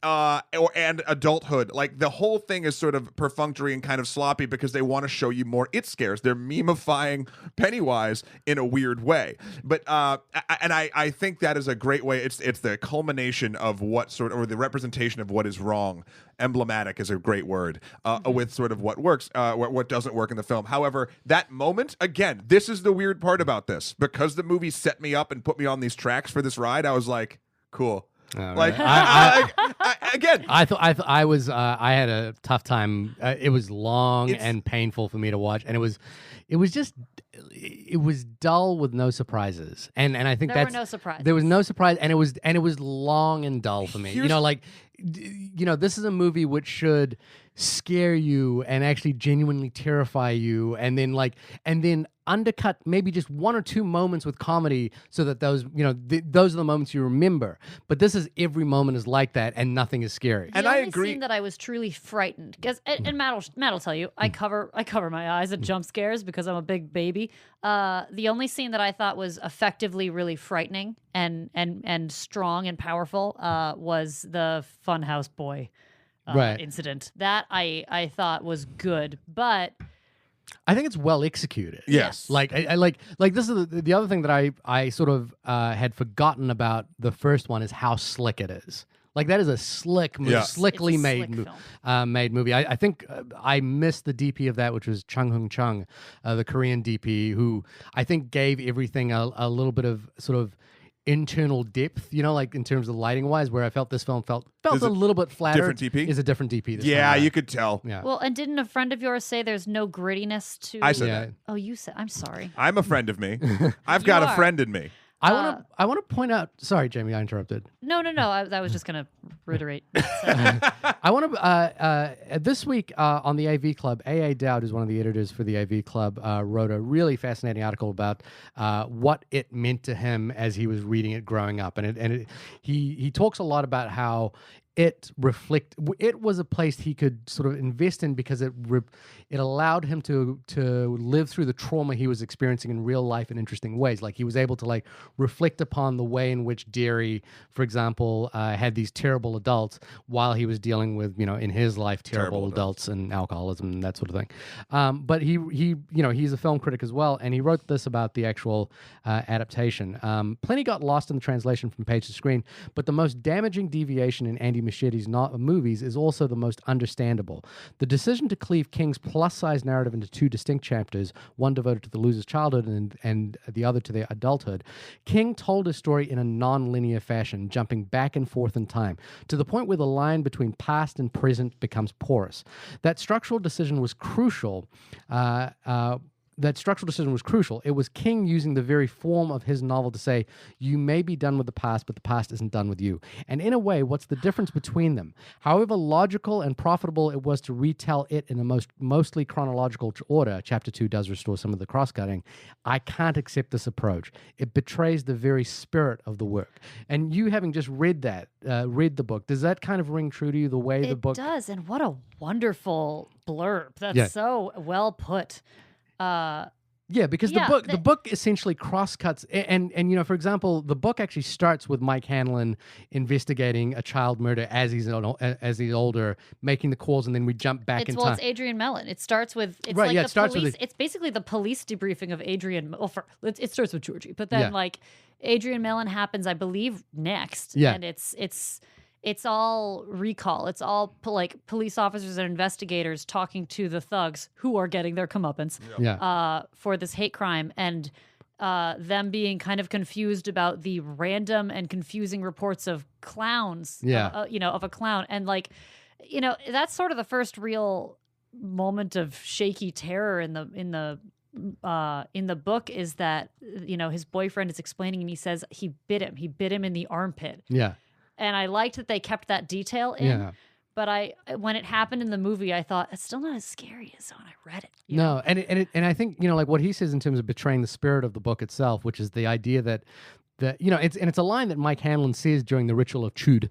and adulthood. Like the whole thing is sort of perfunctory and kind of sloppy because they want to show you more it scares. They're memifying Pennywise in a weird way, but I think that is a great way. It's the culmination of what sort or the representation of what is wrong. Emblematic is a great word with sort of what works, what doesn't work in the film. However, that moment, again, this is the weird part about this, because the movie set me up and put me on these tracks for this ride. I was like, cool. Like again, I had a tough time. It was long and painful for me to watch, and it was dull with no surprises, and I think there were no surprises. There was no surprise, and it was long and dull for me. This is a movie which should scare you and actually genuinely terrify you, and then undercut maybe just one or two moments with comedy so that those those are the moments you remember. But this is every moment is like that, and nothing is scary. And I agree. Scene that I was truly frightened because, and Matt will tell you, I cover my eyes at jump scares because I'm a big baby. The only scene that I thought was effectively really frightening and strong and powerful was the Funhouse boy incident. That I thought was good, but I think it's well executed. Yes. Like I like this is the other thing that I sort of had forgotten about the first one is how slick it is. Like that is a slick movie, slickly made movie. I think I missed the DP of that, which was Chung Hung Chung, the Korean DP, who I think gave everything a little bit of sort of internal depth, like in terms of lighting wise, where I felt this film felt a little bit flatter. Different DP? Is a different DP. This yeah, time you could tell. Yeah. Well, and didn't a friend of yours say there's no grittiness to? I said that. Oh, you said. I'm sorry. I'm a friend of me. I've got a friend in me. I want to point out. Sorry, Jamie, I interrupted. No. I was just gonna reiterate. I want to. This week on the AV Club, A.A. Dowd, who's one of the editors for the AV Club, wrote a really fascinating article about what it meant to him as he was reading it growing up, and he talks a lot about how it was a place he could sort of invest in because it allowed him to live through the trauma he was experiencing in real life in interesting ways. Like he was able to reflect upon the way in which Derry, for example, had these terrible adults while he was dealing with, in his life, terrible adults and alcoholism and that sort of thing. But he's a film critic as well, and he wrote this about the actual adaptation. Plenty got lost in the translation from page to screen, but the most damaging deviation in Andy Muschietti's movies is also the most understandable. The decision to cleave King's plus-size narrative into two distinct chapters, one devoted to the loser's childhood and the other to their adulthood, King told his story in a non-linear fashion, jumping back and forth in time, to the point where the line between past and present becomes porous. That structural decision was crucial. It was King using the very form of his novel to say, you may be done with the past, but the past isn't done with you. And in a way, what's the difference between them? However logical and profitable it was to retell it in a mostly chronological order, Chapter 2 does restore some of the cross-cutting, I can't accept this approach. It betrays the very spirit of the work. And you having just read the book, does that kind of ring true to you, the way the book... It does, and what a wonderful blurb. That's so well put. Yeah, because the book essentially crosscuts, and you know, for example, the book actually starts with Mike Hanlon investigating a child murder as he's older, making the calls, and then we jump back in time. It's Adrian Mellon. It starts with it's basically the police debriefing of Adrian. Well, it starts with Georgie, but then like Adrian Mellon happens, I believe, next. Yeah, and it's all recall. It's all like police officers and investigators talking to the thugs who are getting their comeuppance for this hate crime, and them being kind of confused about the random and confusing reports of clowns, of a clown. And like, you know, that's sort of the first real moment of shaky terror in the book, is that, you know, his boyfriend is explaining and he says he bit him in the armpit. Yeah. And I liked that they kept that detail in. But when it happened in the movie, I thought it's still not as scary as when I read it. No, and I think, you know, like what he says in terms of betraying the spirit of the book itself, which is the idea that you know, it's a line that Mike Hanlon says during the ritual of chud,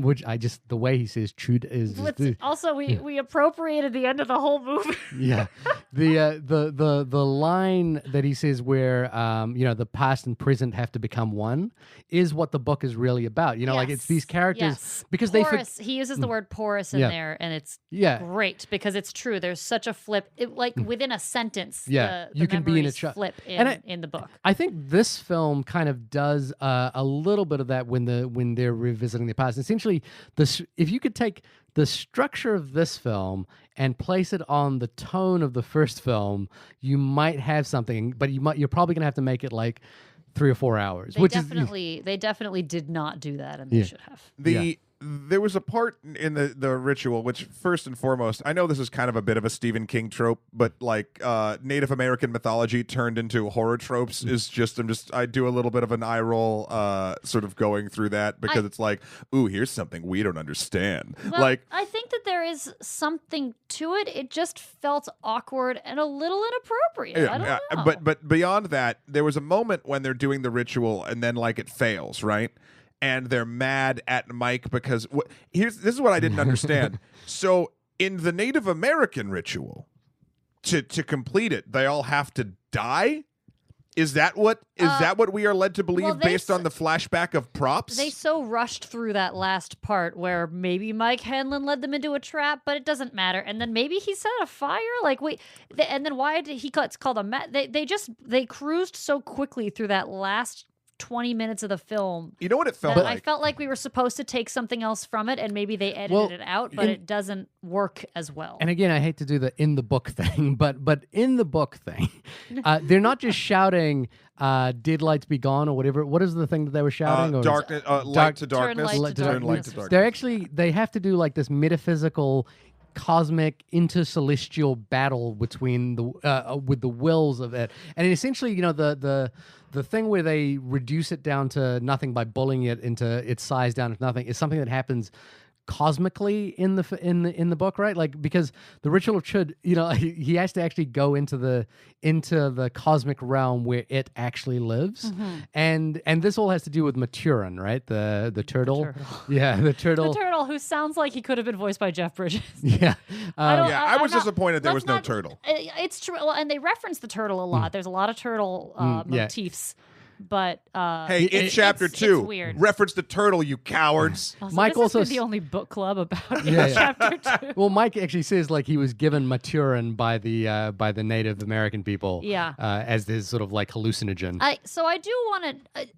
which the way he says chud is also we appropriated the end of the whole movie. Yeah, the line that he says where you know, the past and present have to become one is what the book is really about. You know, like it's these characters because porous, he uses the word porous in there, and it's great because it's true. There's such a flip, like within a sentence. The you can be in a flip in the book. I think this film kind of does a little bit of that when they're revisiting the past. Essentially, if you could take the structure of this film and place it on the tone of the first film, you might have something, but you're probably gonna have to make it like 3 or 4 hours. They definitely did not do that, and they should have. There was a part in the ritual, which first and foremost, I know this is kind of a bit of a Stephen King trope, but like Native American mythology turned into horror tropes is I do a little bit of an eye roll sort of going through that, because it's like, ooh, here's something we don't understand. Well, like, I think that there is something to it. It just felt awkward and a little inappropriate. I don't know. But beyond that, there was a moment when they're doing the ritual and then like it fails, right? And they're mad at Mike because this is what I didn't understand. So in the Native American ritual, to complete it, they all have to die. Is that what we are led to believe based on the flashback of props? They so rushed through that last part where maybe Mike Hanlon led them into a trap, but it doesn't matter. And then maybe he set a fire. Like and then why did it's called a they cruised so quickly through that last 20 minutes of the film. You know what it felt like? I felt like we were supposed to take something else from it, and maybe they edited it out, but it doesn't work as well. And again, I hate to do the in the book thing, but in the book thing, they're not just shouting "Deadlights be gone" or whatever. What is the thing that they were shouting? Darkness, light to darkness. Turn light to darkness. They have to do like this metaphysical, cosmic, intercelestial battle between with the wills of it, and essentially, you know, the thing where they reduce it down to nothing by bullying it into its size down to nothing is something that happens cosmically in the book, right? Like, because the ritual of Chud, you know, he has to actually go into the cosmic realm where it actually lives, and this all has to do with Maturin, right? The turtle. Yeah, the turtle. The turtle, who sounds like he could have been voiced by Jeff Bridges. Yeah, I was disappointed there was no turtle. It's true, well, and they reference the turtle a lot. There's a lot of turtle motifs. But hey, in chapter 2, reference the turtle, you cowards. Mike also the only book club about chapter 2. Well, Mike actually says like he was given Maturin by the Native American people, as this sort of like hallucinogen. So I do want to.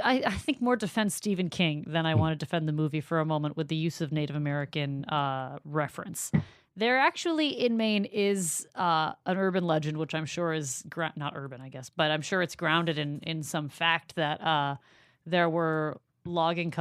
I think more defend Stephen King than I want to defend the movie for a moment with the use of Native American reference. There actually in Maine is an urban legend, which I'm sure is not urban, I guess, but I'm sure it's grounded in some fact that there were logging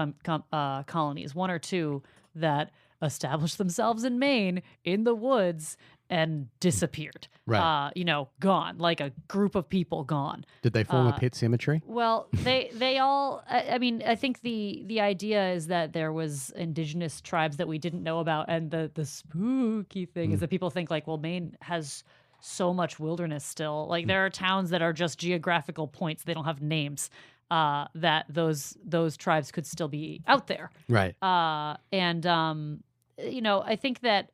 colonies, 1 or 2, that established themselves in Maine in the woods and disappeared. Right. Gone, like a group of people gone. Did they form a pet cemetery? Well, they all, I mean, I think the idea is that there was indigenous tribes that we didn't know about. And the spooky thing is that people think like, well, Maine has so much wilderness still. Like there are towns that are just geographical points. They don't have names. That those tribes could still be out there. Right. I think that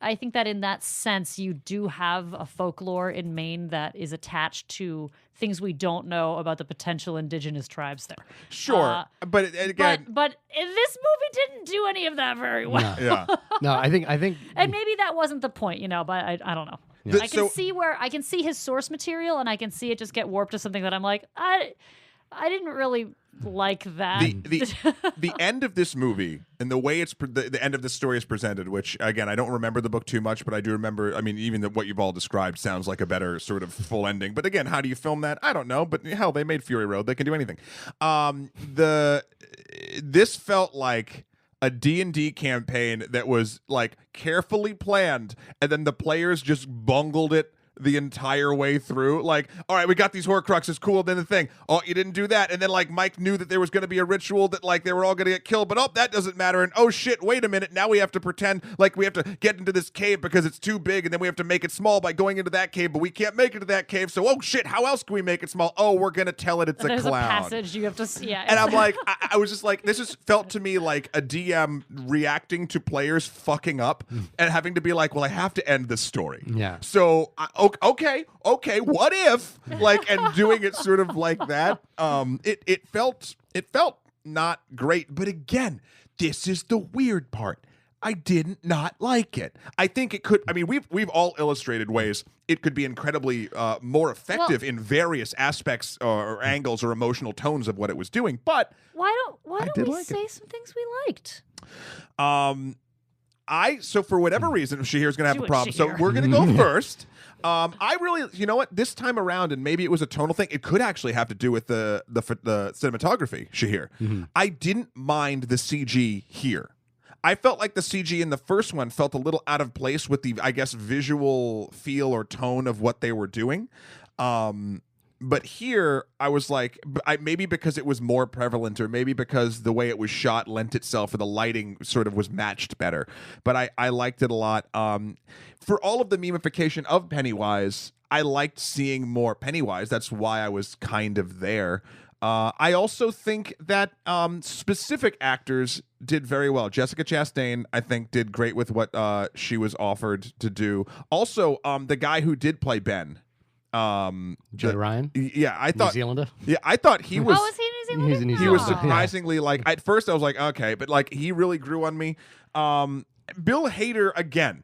in that sense, you do have a folklore in Maine that is attached to things we don't know about the potential indigenous tribes there. Sure, but again, but this movie didn't do any of that very well. yeah. No, I think, And maybe that wasn't the point, but I don't know. Yeah. I can see his source material, and I can see it just get warped to something that I'm like, I didn't really like that. The end of this movie and the way the end of this story is presented, which again I don't remember the book too much, but I do remember. I mean, even what you've all described sounds like a better sort of full ending. But again, how do you film that? I don't know. But hell, they made Fury Road; they can do anything. This felt like a D&D campaign that was like carefully planned, and then the players just bungled it the entire way through. Like, all right, we got these Horcruxes, cool. Then the thing, oh, you didn't do that. And then like Mike knew that there was going to be a ritual that like they were all going to get killed, but that doesn't matter. And oh shit, wait a minute. Now we have to pretend like we have to get into this cave because it's too big, and then we have to make it small by going into that cave, but we can't make it to that cave. So oh shit, how else can we make it small? Oh, we're going to tell it it's a There's clown. a passage you have to yeah. And I'm like, I was just like, this just felt to me like a DM reacting to players fucking up and having to be like, well, I have to end this story. Yeah. So, okay, what if? Like, and doing it sort of like that. It felt not great. But again, this is the weird part. I didn't not like it. I think it could. I mean, we've all illustrated ways it could be incredibly more effective in various aspects or angles or emotional tones of what it was doing. But why don't we like say some things we liked? So for whatever reason, Shahir's going to have Do a it, problem. So Shahir. we're going to go first. I really, you know what? This time around, and maybe it was a tonal thing. It could actually have to do with the cinematography, Shahir. I didn't mind the CG here. I felt like the CG in the first one felt a little out of place with the, I guess, visual feel or tone of what they were doing. But here, I was like, maybe because it was more prevalent, or maybe because the way it was shot lent itself, or the lighting sort of was matched better. But I liked it a lot. For all of the memification of Pennywise, I liked seeing more Pennywise. That's why I was kind of there. I also think that specific actors did very well. Jessica Chastain, I think, did great with what she was offered to do. Also, the guy who did play Ben, Jay Ryan? Yeah, I thought New Zealander? Yeah, I thought he was. Oh, is he New Zealander? He's a New He was Zealander. surprisingly like. At first, I was like, okay, but like he really grew on me. Bill Hader again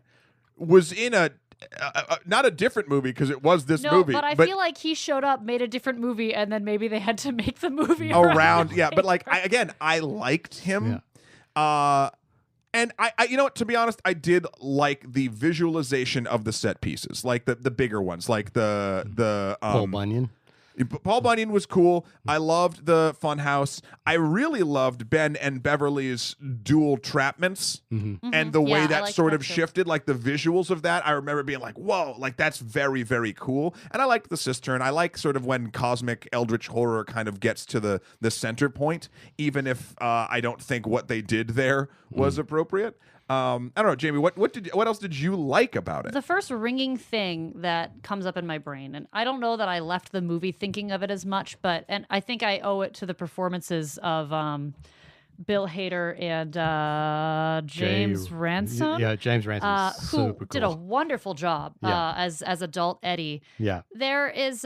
was in a. Not a different movie because it was this movie. But I feel like he showed up, made a different movie, and then maybe they had to make the movie around. Yeah, but like I liked him. Yeah. And I you know what, to be honest, I did like the visualization of the set pieces, like the bigger ones, like the Paul Bunyan. Paul Bunyan was cool. I loved the funhouse. I really loved Ben and Beverly's dual trapments and the way Yeah, I that liked sort that of too. shifted, like the visuals of that. I remember being like, whoa, like that's very, very cool. And I liked the cistern. I like sort of when cosmic eldritch horror kind of gets to the center point, even if I don't think what they did there was appropriate. I don't know, Jamie, what else did you like about it? The first ringing thing that comes up in my brain, and I don't know that I left the movie thinking of it as much, and I think I owe it to the performances of Bill Hader and James Ransom. Yeah, James Ransom. Who Super did a cool. wonderful job as adult Eddie. Yeah. There is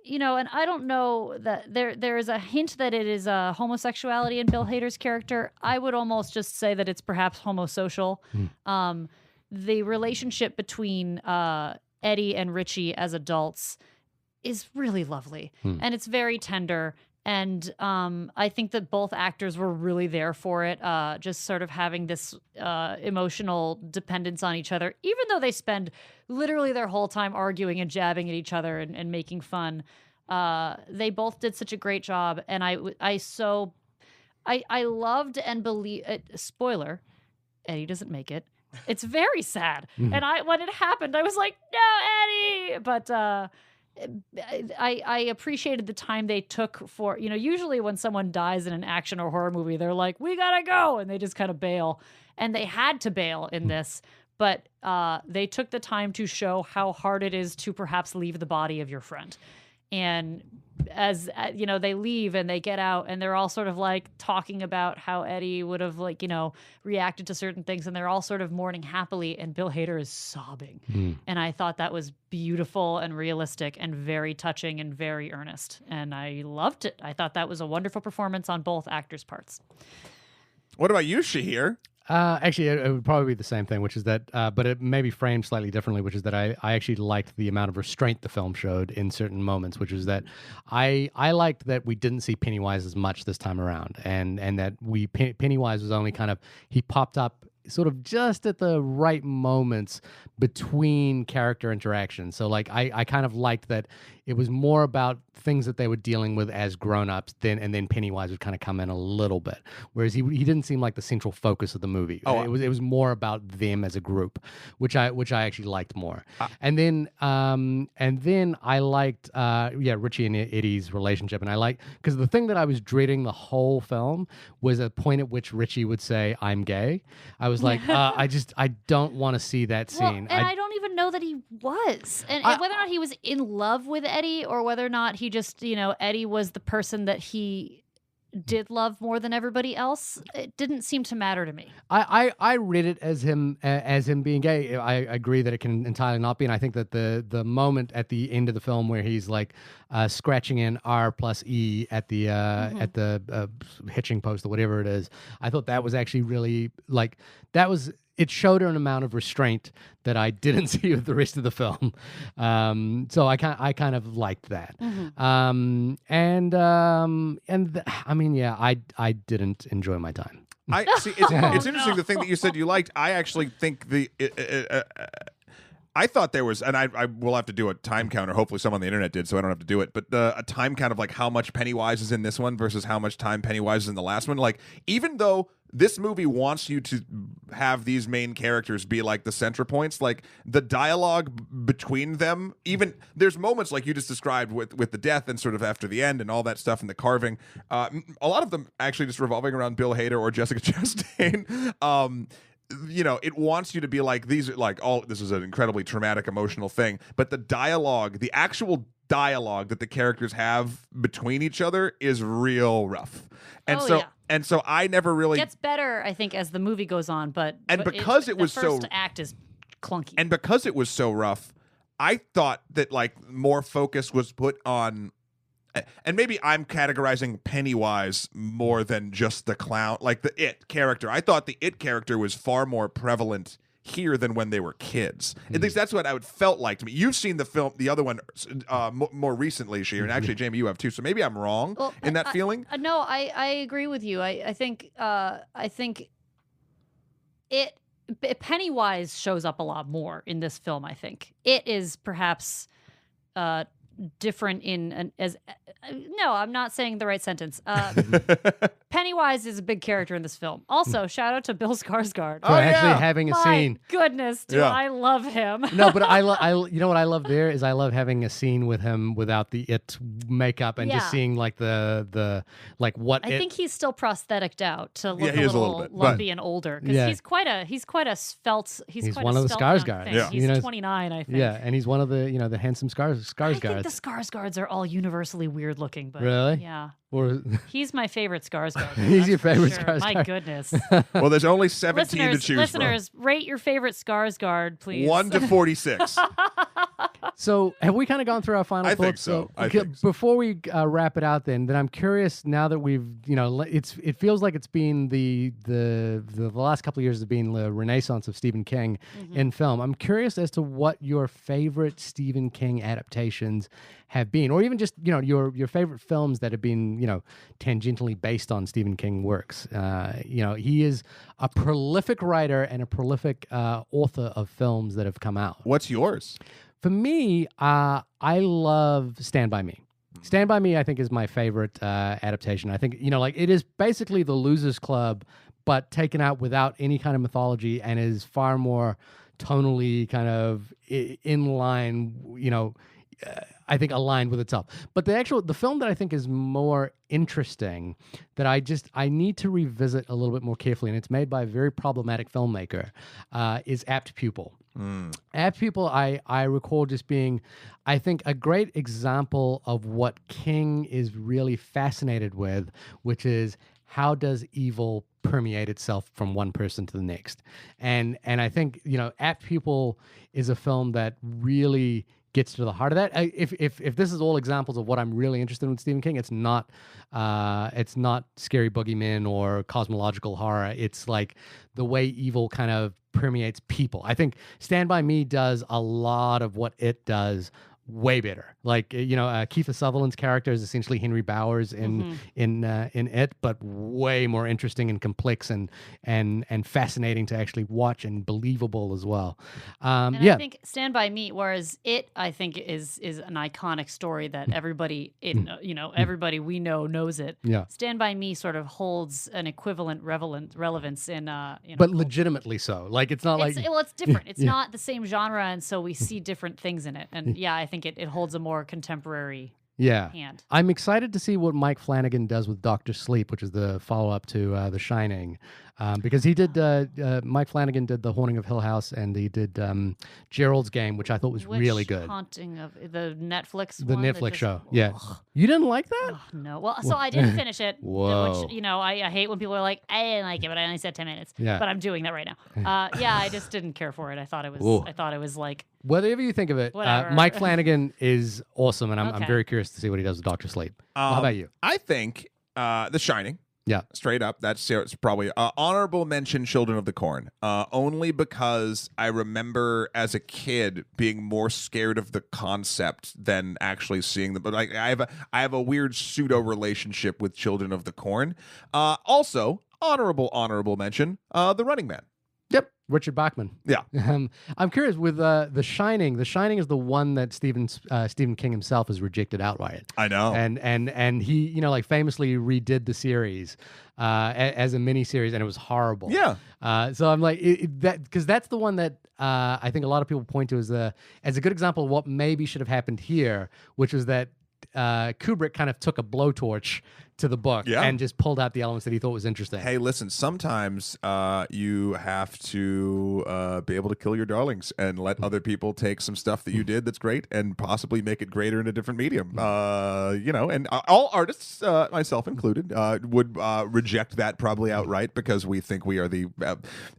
and I don't know that there is a hint that it is homosexuality in Bill Hader's character. I would almost just say that it's perhaps homosocial. The relationship between Eddie and Richie as adults is really lovely, and it's very tender. And I think that both actors were really there for it, just sort of having this emotional dependence on each other, even though they spend literally their whole time arguing and jabbing at each other and making fun. They both did such a great job. And I loved and believe. Spoiler, Eddie doesn't make it. It's very sad. And when it happened, I was like, no, Eddie. But I appreciated the time they took for, usually when someone dies in an action or horror movie, they're like, we gotta go. And they just kind of bail. And they had to bail in this. But they took the time to show how hard it is to perhaps leave the body of your friend. And as they leave and they get out and they're all sort of like talking about how Eddie would have like reacted to certain things, and they're all sort of mourning happily, and Bill Hader is sobbing. And I thought that was beautiful and realistic and very touching and very earnest, and I loved it. I thought that was a wonderful performance on both actors' parts. What about you, Shahir? Actually, it would probably be the same thing, which is that, but it may be framed slightly differently, which is that I actually liked the amount of restraint the film showed in certain moments, which is that I liked that we didn't see Pennywise as much this time around, and that Pennywise was only he popped up sort of just at the right moments between character interactions. So like I kind of liked that it was more about things that they were dealing with as grown-ups, and then Pennywise would kind of come in a little bit, whereas he didn't seem like the central focus of the movie. It was more about them as a group, which I actually liked more. And then I liked Richie and Eddie's relationship, and I like, because the thing that I was dreading the whole film was a point at which Richie would say, "I'm gay." I was like, I don't want to see that scene. And I don't even know that he was, and whether or not he was in love with Eddie, or whether or not he just, Eddie was the person that he did love more than everybody else, it didn't seem to matter to me. I read it as him being gay. I agree that it can entirely not be, and I think that the moment at the end of the film where he's like scratching in R+E at the hitching post or whatever it is, I thought that was actually really it showed an amount of restraint that I didn't see with the rest of the film. So I kind of liked that. I didn't enjoy my time. I see. It's interesting. The thing that you said you liked, I actually think I thought there was, and I will have to do a time count, or hopefully someone on the internet did, so I don't have to do it. But a time count of like how much Pennywise is in this one versus how much time Pennywise is in the last one. Like, even though this movie wants you to have these main characters be like the center points, like the dialogue between them, even there's moments like you just described with the death and sort of after the end and all that stuff and the carving. A lot of them actually just revolving around Bill Hader or Jessica Chastain. It wants you to be like, these are like, this is an incredibly traumatic, emotional thing. But the dialogue, the actual dialogue that the characters have between each other is real rough. And so I never really gets better, I think, as the movie goes on. But because it was the first act is clunky, and because it was so rough, I thought that like more focus was put on. And maybe I'm categorizing Pennywise more than just the clown, like the It character. I thought the It character was far more prevalent here than when they were kids. At least that's what I would felt like to me. You've seen the film, the other one, more recently, Shahir, and actually, Jamie, you have too. So maybe I'm wrong in that feeling. No, I agree with you. I think Pennywise shows up a lot more in this film. I think It is perhaps different no, I'm not saying the right sentence. Pennywise is a big character in this film. Also, shout out to Bill Skarsgård. For actually having a scene. Goodness, I love him. No, but you know what I love there is I love having a scene with him without the It makeup and just seeing like the what. I think he's still prostheticed out to look a little bit, lumpy and older, because he's quite a svelte. He's quite one of the Skarsgårds. Yeah. He's 29, I think. Yeah, and he's one of the the handsome Skarsgårds. I think the Skarsgårds are all universally weird looking, but really, yeah. Or he's my favorite Skarsgård. He's your favorite Skarsgård. My goodness. Well, there's only 17 to choose listeners, rate your favorite Skarsgård, please. 1 to 46. So, have we kind of gone through our final thoughts? Think so. I think so. Before we wrap it out, then I'm curious. Now that we've, it feels like it's been the last couple of years has been the renaissance of Stephen King in film. I'm curious as to what your favorite Stephen King adaptations have been, or even just your favorite films that have been tangentially based on Stephen King works. He is a prolific writer and a prolific author of films that have come out. What's yours? For me, I love Stand By Me. Stand By Me, I think, is my favorite adaptation. I think, it is basically the Losers Club, but taken out without any kind of mythology, and is far more tonally kind of in line, I think aligned with itself. But the film that I think is more interesting, that I need to revisit a little bit more carefully, and it's made by a very problematic filmmaker, is Apt Pupil. Apt People, I recall just being, I think, a great example of what King is really fascinated with, which is how does evil permeate itself from one person to the next. And I think, Apt People is a film that really gets to the heart of that. If this is all examples of what I'm really interested in with Stephen King, it's not scary boogeymen or cosmological horror. It's like the way evil kind of permeates people. I think Stand By Me does a lot of what it does way better. Like Kiefer Sutherland's character is essentially Henry Bowers in it, but way more interesting and complex and fascinating to actually watch and believable as well. And I think Stand By Me, whereas it, I think is an iconic story that everybody everybody we know knows it. Yeah. Stand By Me sort of holds an equivalent relevance in but legitimately so. Like it's not it's different. It's not the same genre, and so we see different things in it. And I think it holds a more contemporary hand. I'm excited to see what Mike Flanagan does with Dr. Sleep, which is the follow-up to The Shining. Because he did, Mike Flanagan did The Haunting of Hill House, and he did Gerald's Game, which I thought was really good. Haunting of the Netflix The one Netflix show. Yeah. You didn't like that? Oh, no. Well, so I didn't finish it. Whoa. Which, I hate when people are like, I didn't like it, but I only said 10 minutes. Yeah. But I'm doing that right now. I just didn't care for it. I thought it was like, whatever you think of it, whatever. Mike Flanagan is awesome, and I'm Okay. very curious to see what he does with Dr. Sleep. How about you? I think The Shining. Yeah. Straight up, it's probably honorable mention Children of the Corn. Only because I remember as a kid being more scared of the concept than actually seeing them. But like I have a weird pseudo relationship with Children of the Corn. Also, honorable mention The Running Man. Yep. Richard Bachman. Yeah. I'm curious with The Shining. The Shining is the one that Stephen King himself has rejected outright. I know. And he famously redid the series as a mini series, and it was horrible. Yeah. So I'm like because that's the one that I think a lot of people point to as a good example of what maybe should have happened here, which was that Kubrick kind of took a blowtorch to the book and just pulled out the elements that he thought was interesting. Hey, listen, sometimes you have to be able to kill your darlings and let other people take some stuff that you did that's great and possibly make it greater in a different medium. And all artists, myself included, would reject that probably outright because we think we are the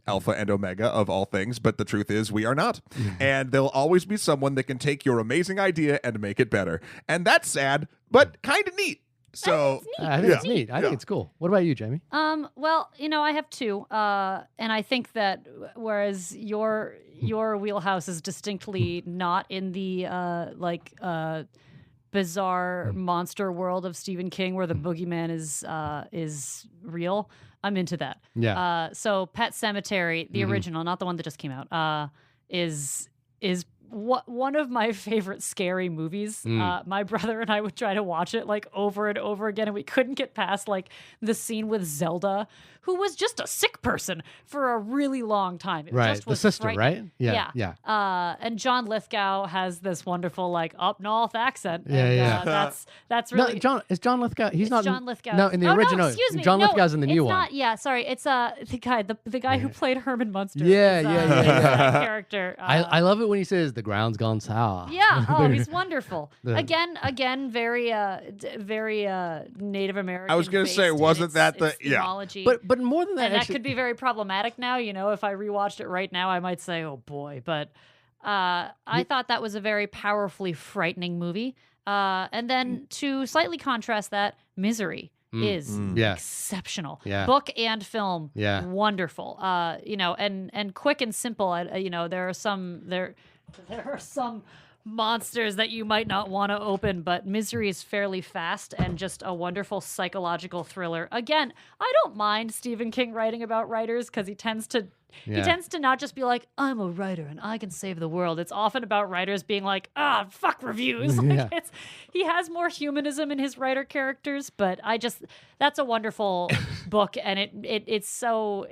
alpha and omega of all things, but the truth is we are not. And there'll always be someone that can take your amazing idea and make it better. And that's sad, but kind of neat. So I think it's neat. I think it's cool. What about you, Jamie? Well, I have two, and I think that whereas your wheelhouse is distinctly not in the bizarre monster world of Stephen King, where the boogeyman is real. I'm into that. Yeah. So Pet Sematary, the original, not the one that just came out, is one of my favorite scary movies. My brother and I would try to watch it like over and over again, and we couldn't get past like the scene with Zelda, who was just a sick person for a really long time. It Right, just the was sister, frightening. right? Yeah. And John Lithgow has this wonderful like up north accent. Yeah, and, yeah. That's really Is John Lithgow? He's it's not John Lithgow. No, in the Oh, original. No, excuse me. John No, Lithgow's in the new it's one. not. Yeah, sorry. It's the guy who played Herman Munster. Yeah, is, yeah. that character. I love it when he says the ground's gone sour. Yeah. Oh, he's wonderful. The- Again, very Native American. I was going to say, wasn't that the themology. But more than that, And that actually, could be very problematic now. If I rewatched it right now, I might say, "Oh boy!" But I thought that was a very powerfully frightening movie. And then to slightly contrast that, Misery is Yeah. exceptional. Yeah. Book and film, Yeah. wonderful. And quick and simple. There are some monsters that you might not want to open, but Misery is fairly fast and just a wonderful psychological thriller. Again, I don't mind Stephen King writing about writers because he tends to not just be like, I'm a writer and I can save the world. It's often about writers being like, fuck reviews. Yeah. He has more humanism in his writer characters, but that's a wonderful book, and it's so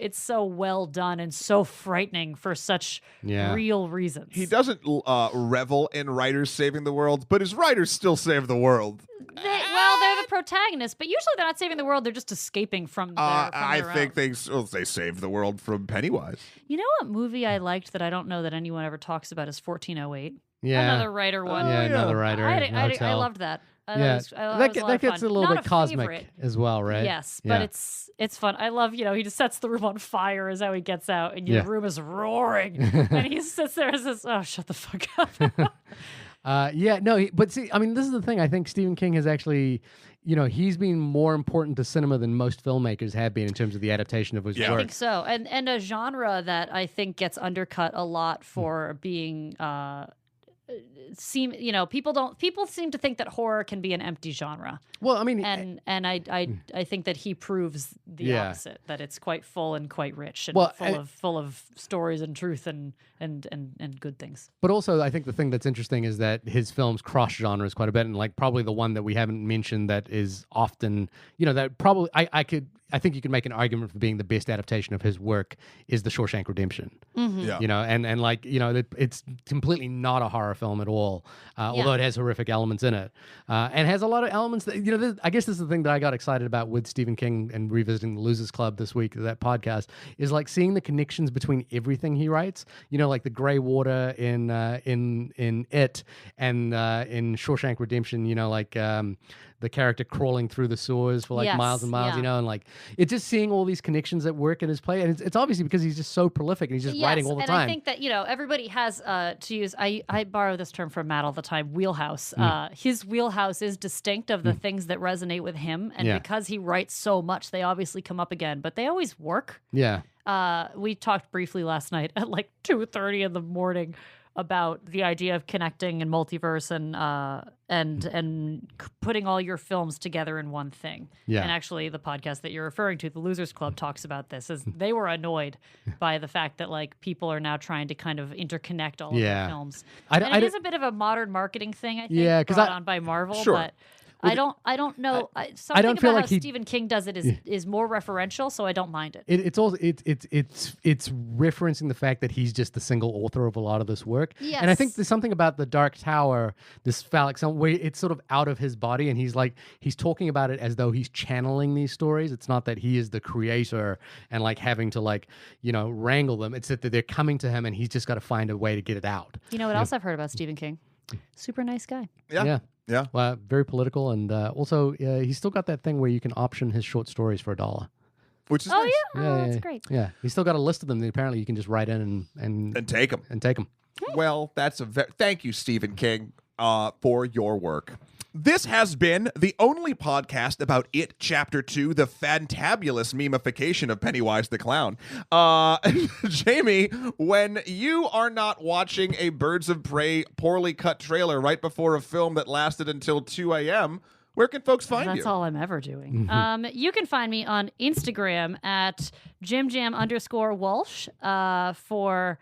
well done and so frightening for such real reasons. He doesn't revel in writers saving the world, but his writers still save the world. They're the protagonists, but usually they're not saving the world. They're just escaping from their, I think own. they saved the world from Pennywise. You know what movie I liked that I don't know that anyone ever talks about is 1408. Yeah. Another writer one. Yeah, yeah. another writer. I hotel. loved that. Yeah, that gets a little Not bit cosmic favorite. as well, right? Yes, Yeah. but it's fun. I love, he just sets the room on fire is how he gets out, and Yeah. the room is roaring, and he sits there and says, "Oh, shut the fuck up." But see, I mean, this is the thing. I think Stephen King has actually, he's been more important to cinema than most filmmakers have been in terms of the adaptation of his Yeah. I work. think so, and a genre that I think gets undercut a lot for being. People seem to think that horror can be an empty genre, Well, I mean, and I think that he proves the Yeah. opposite, that it's quite full and quite rich and Well, full of stories and truth and good things. but also I think the thing that's interesting is that his films cross genres quite a bit, and like probably the one that we haven't mentioned that is often, that probably I think you could make an argument for being the best adaptation of his work is The Shawshank Redemption. Yeah. And like, it's completely not a horror film at all, although it has horrific elements in it, and has a lot of elements that, I guess this is the thing that I got excited about with Stephen King and revisiting the Losers Club this week, that podcast, is like seeing the connections between everything he writes, like the gray water in It, and in Shawshank Redemption, the character crawling through the sewers for like miles and miles, yeah. and like it's just seeing all these connections at work in his play, and it's obviously because he's just so prolific and he's just writing all the and time. I think that everybody has to use. I borrow this term from Matt all the time. Wheelhouse. His wheelhouse is distinct of the things that resonate with him, and because he writes so much, they obviously come up again, but they always work. Yeah. We talked briefly last night at like 2:30 in the morning about the idea of connecting and multiverse and putting all your films together in one thing. Yeah. And actually, the podcast that you're referring to, the Losers Club, talks about this. As they were annoyed by the fact that like people are now trying to kind of interconnect all of their films. It is a bit of a modern marketing thing, I think, Yeah, 'cause brought on by Marvel, Sure. but. I don't know. Something I don't feel about like how Stephen King does it is more referential, so I don't mind it. It's also it's referencing the fact that he's just the single author of a lot of this work. Yes. And I think there's something about the Dark Tower, this phallic song, where it's sort of out of his body, and he's talking about it as though he's channeling these stories. It's not that he is the creator and like having to wrangle them. It's that they're coming to him, and he's just got to find a way to get it out. You know what else I've heard about Stephen King? Super nice guy. Yeah. Well, very political, and also he's still got that thing where you can option his short stories for $1. Which is Oh nice. yeah, oh, that's great. Yeah, he's still got a list of them that apparently you can just write in And take them. and take them. Well, that's thank you, Stephen King, for your work. This has been the only podcast about It Chapter 2, the fantabulous memification of Pennywise the Clown. Jamie, when you are not watching a Birds of Prey poorly cut trailer right before a film that lasted until 2 a.m., where can folks find you? That's all I'm ever doing. You can find me on Instagram at JimJam_Walsh for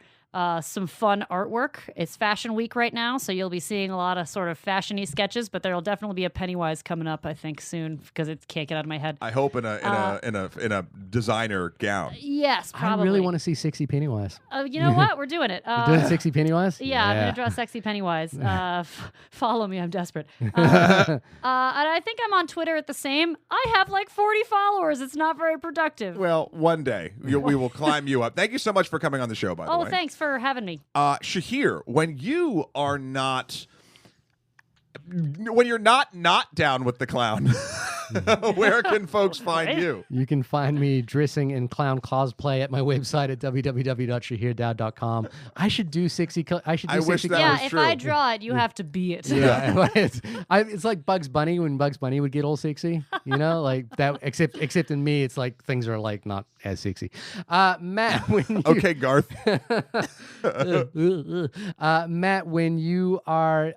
some fun artwork. It's Fashion Week right now, so you'll be seeing a lot of sort of fashion-y sketches, but there'll definitely be a Pennywise coming up, I think, soon, because it can't get out of my head. I hope in a designer gown. Yes, probably. I really want to see Sexy Pennywise. You know what? We're doing it. Doing Sexy Pennywise? Yeah, I'm going to draw sexy Pennywise. Follow me. I'm desperate. And I think I'm on Twitter at the same. I have like 40 followers. It's not very productive. Well, one day we will climb you up. Thank you so much for coming on the show, by the way. Oh, thanks for having me. Shahir, when you are not... When you're not down with the clown, where can folks find you? You can find me dressing in clown cosplay at my website at www.shahirdowd.com. I should do sexy. I should do I wish sexy. that Yeah, was if true. I draw it, you have to be it. Yeah, it's like Bugs Bunny when Bugs Bunny would get all sexy, like that. Except in me, it's like things are like not as sexy. Matt, when you, Okay, Garth. Matt, when you are,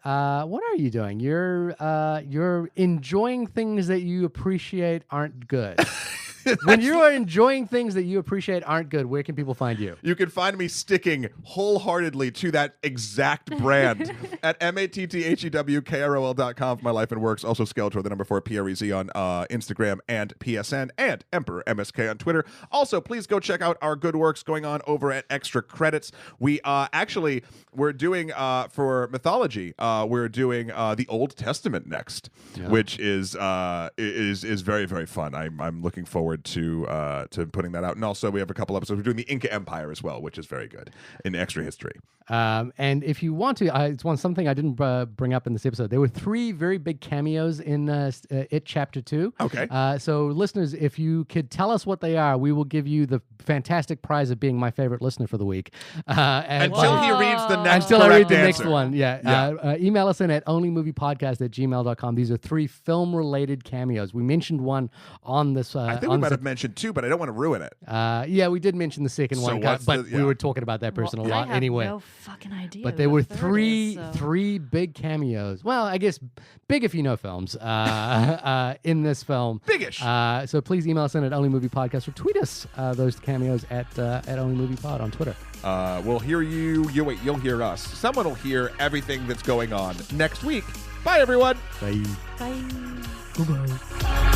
what are you doing? You're enjoying things that you appreciate aren't good. When you are enjoying things that you appreciate aren't good, where can people find you? You can find me sticking wholeheartedly to that exact brand at matthewkrol.com for my life and works. Also Skeletor, the number 4 PREZ on Instagram and PSN, and Emperor MSK on Twitter. Also, please go check out our good works going on over at Extra Credits. We we're doing for mythology. We're doing the Old Testament next, which is very, very fun. I'm looking forward to putting that out. And also, we have a couple episodes. We're doing the Inca Empire as well, which is very good in extra history. And if you want to, it's something I didn't bring up in this episode. There were 3 very big cameos in It Chapter 2. Okay. So listeners, if you could tell us what they are, we will give you the fantastic prize of being my favorite listener for the week. Until he reads the next Until I read correct the answer. next one. Yeah. Email us in at onlymoviepodcast@gmail.com. These are 3 film-related cameos. We mentioned one on this. I think we might have mentioned 2, but I don't want to ruin it. Yeah, we did mention the second So one, what's but the- we yeah. were talking about that person a I lot have anyway. no fucking idea. But who there the were third three is, so- three big cameos. Well, I guess big if you know films in this film. Biggish. So please email us in at onlymoviepodcast or tweet us those cameos at onlymoviepod on Twitter. We'll hear you. You'll hear us. Someone will hear everything that's going on next week. Bye, everyone. Bye. Bye. Goodbye.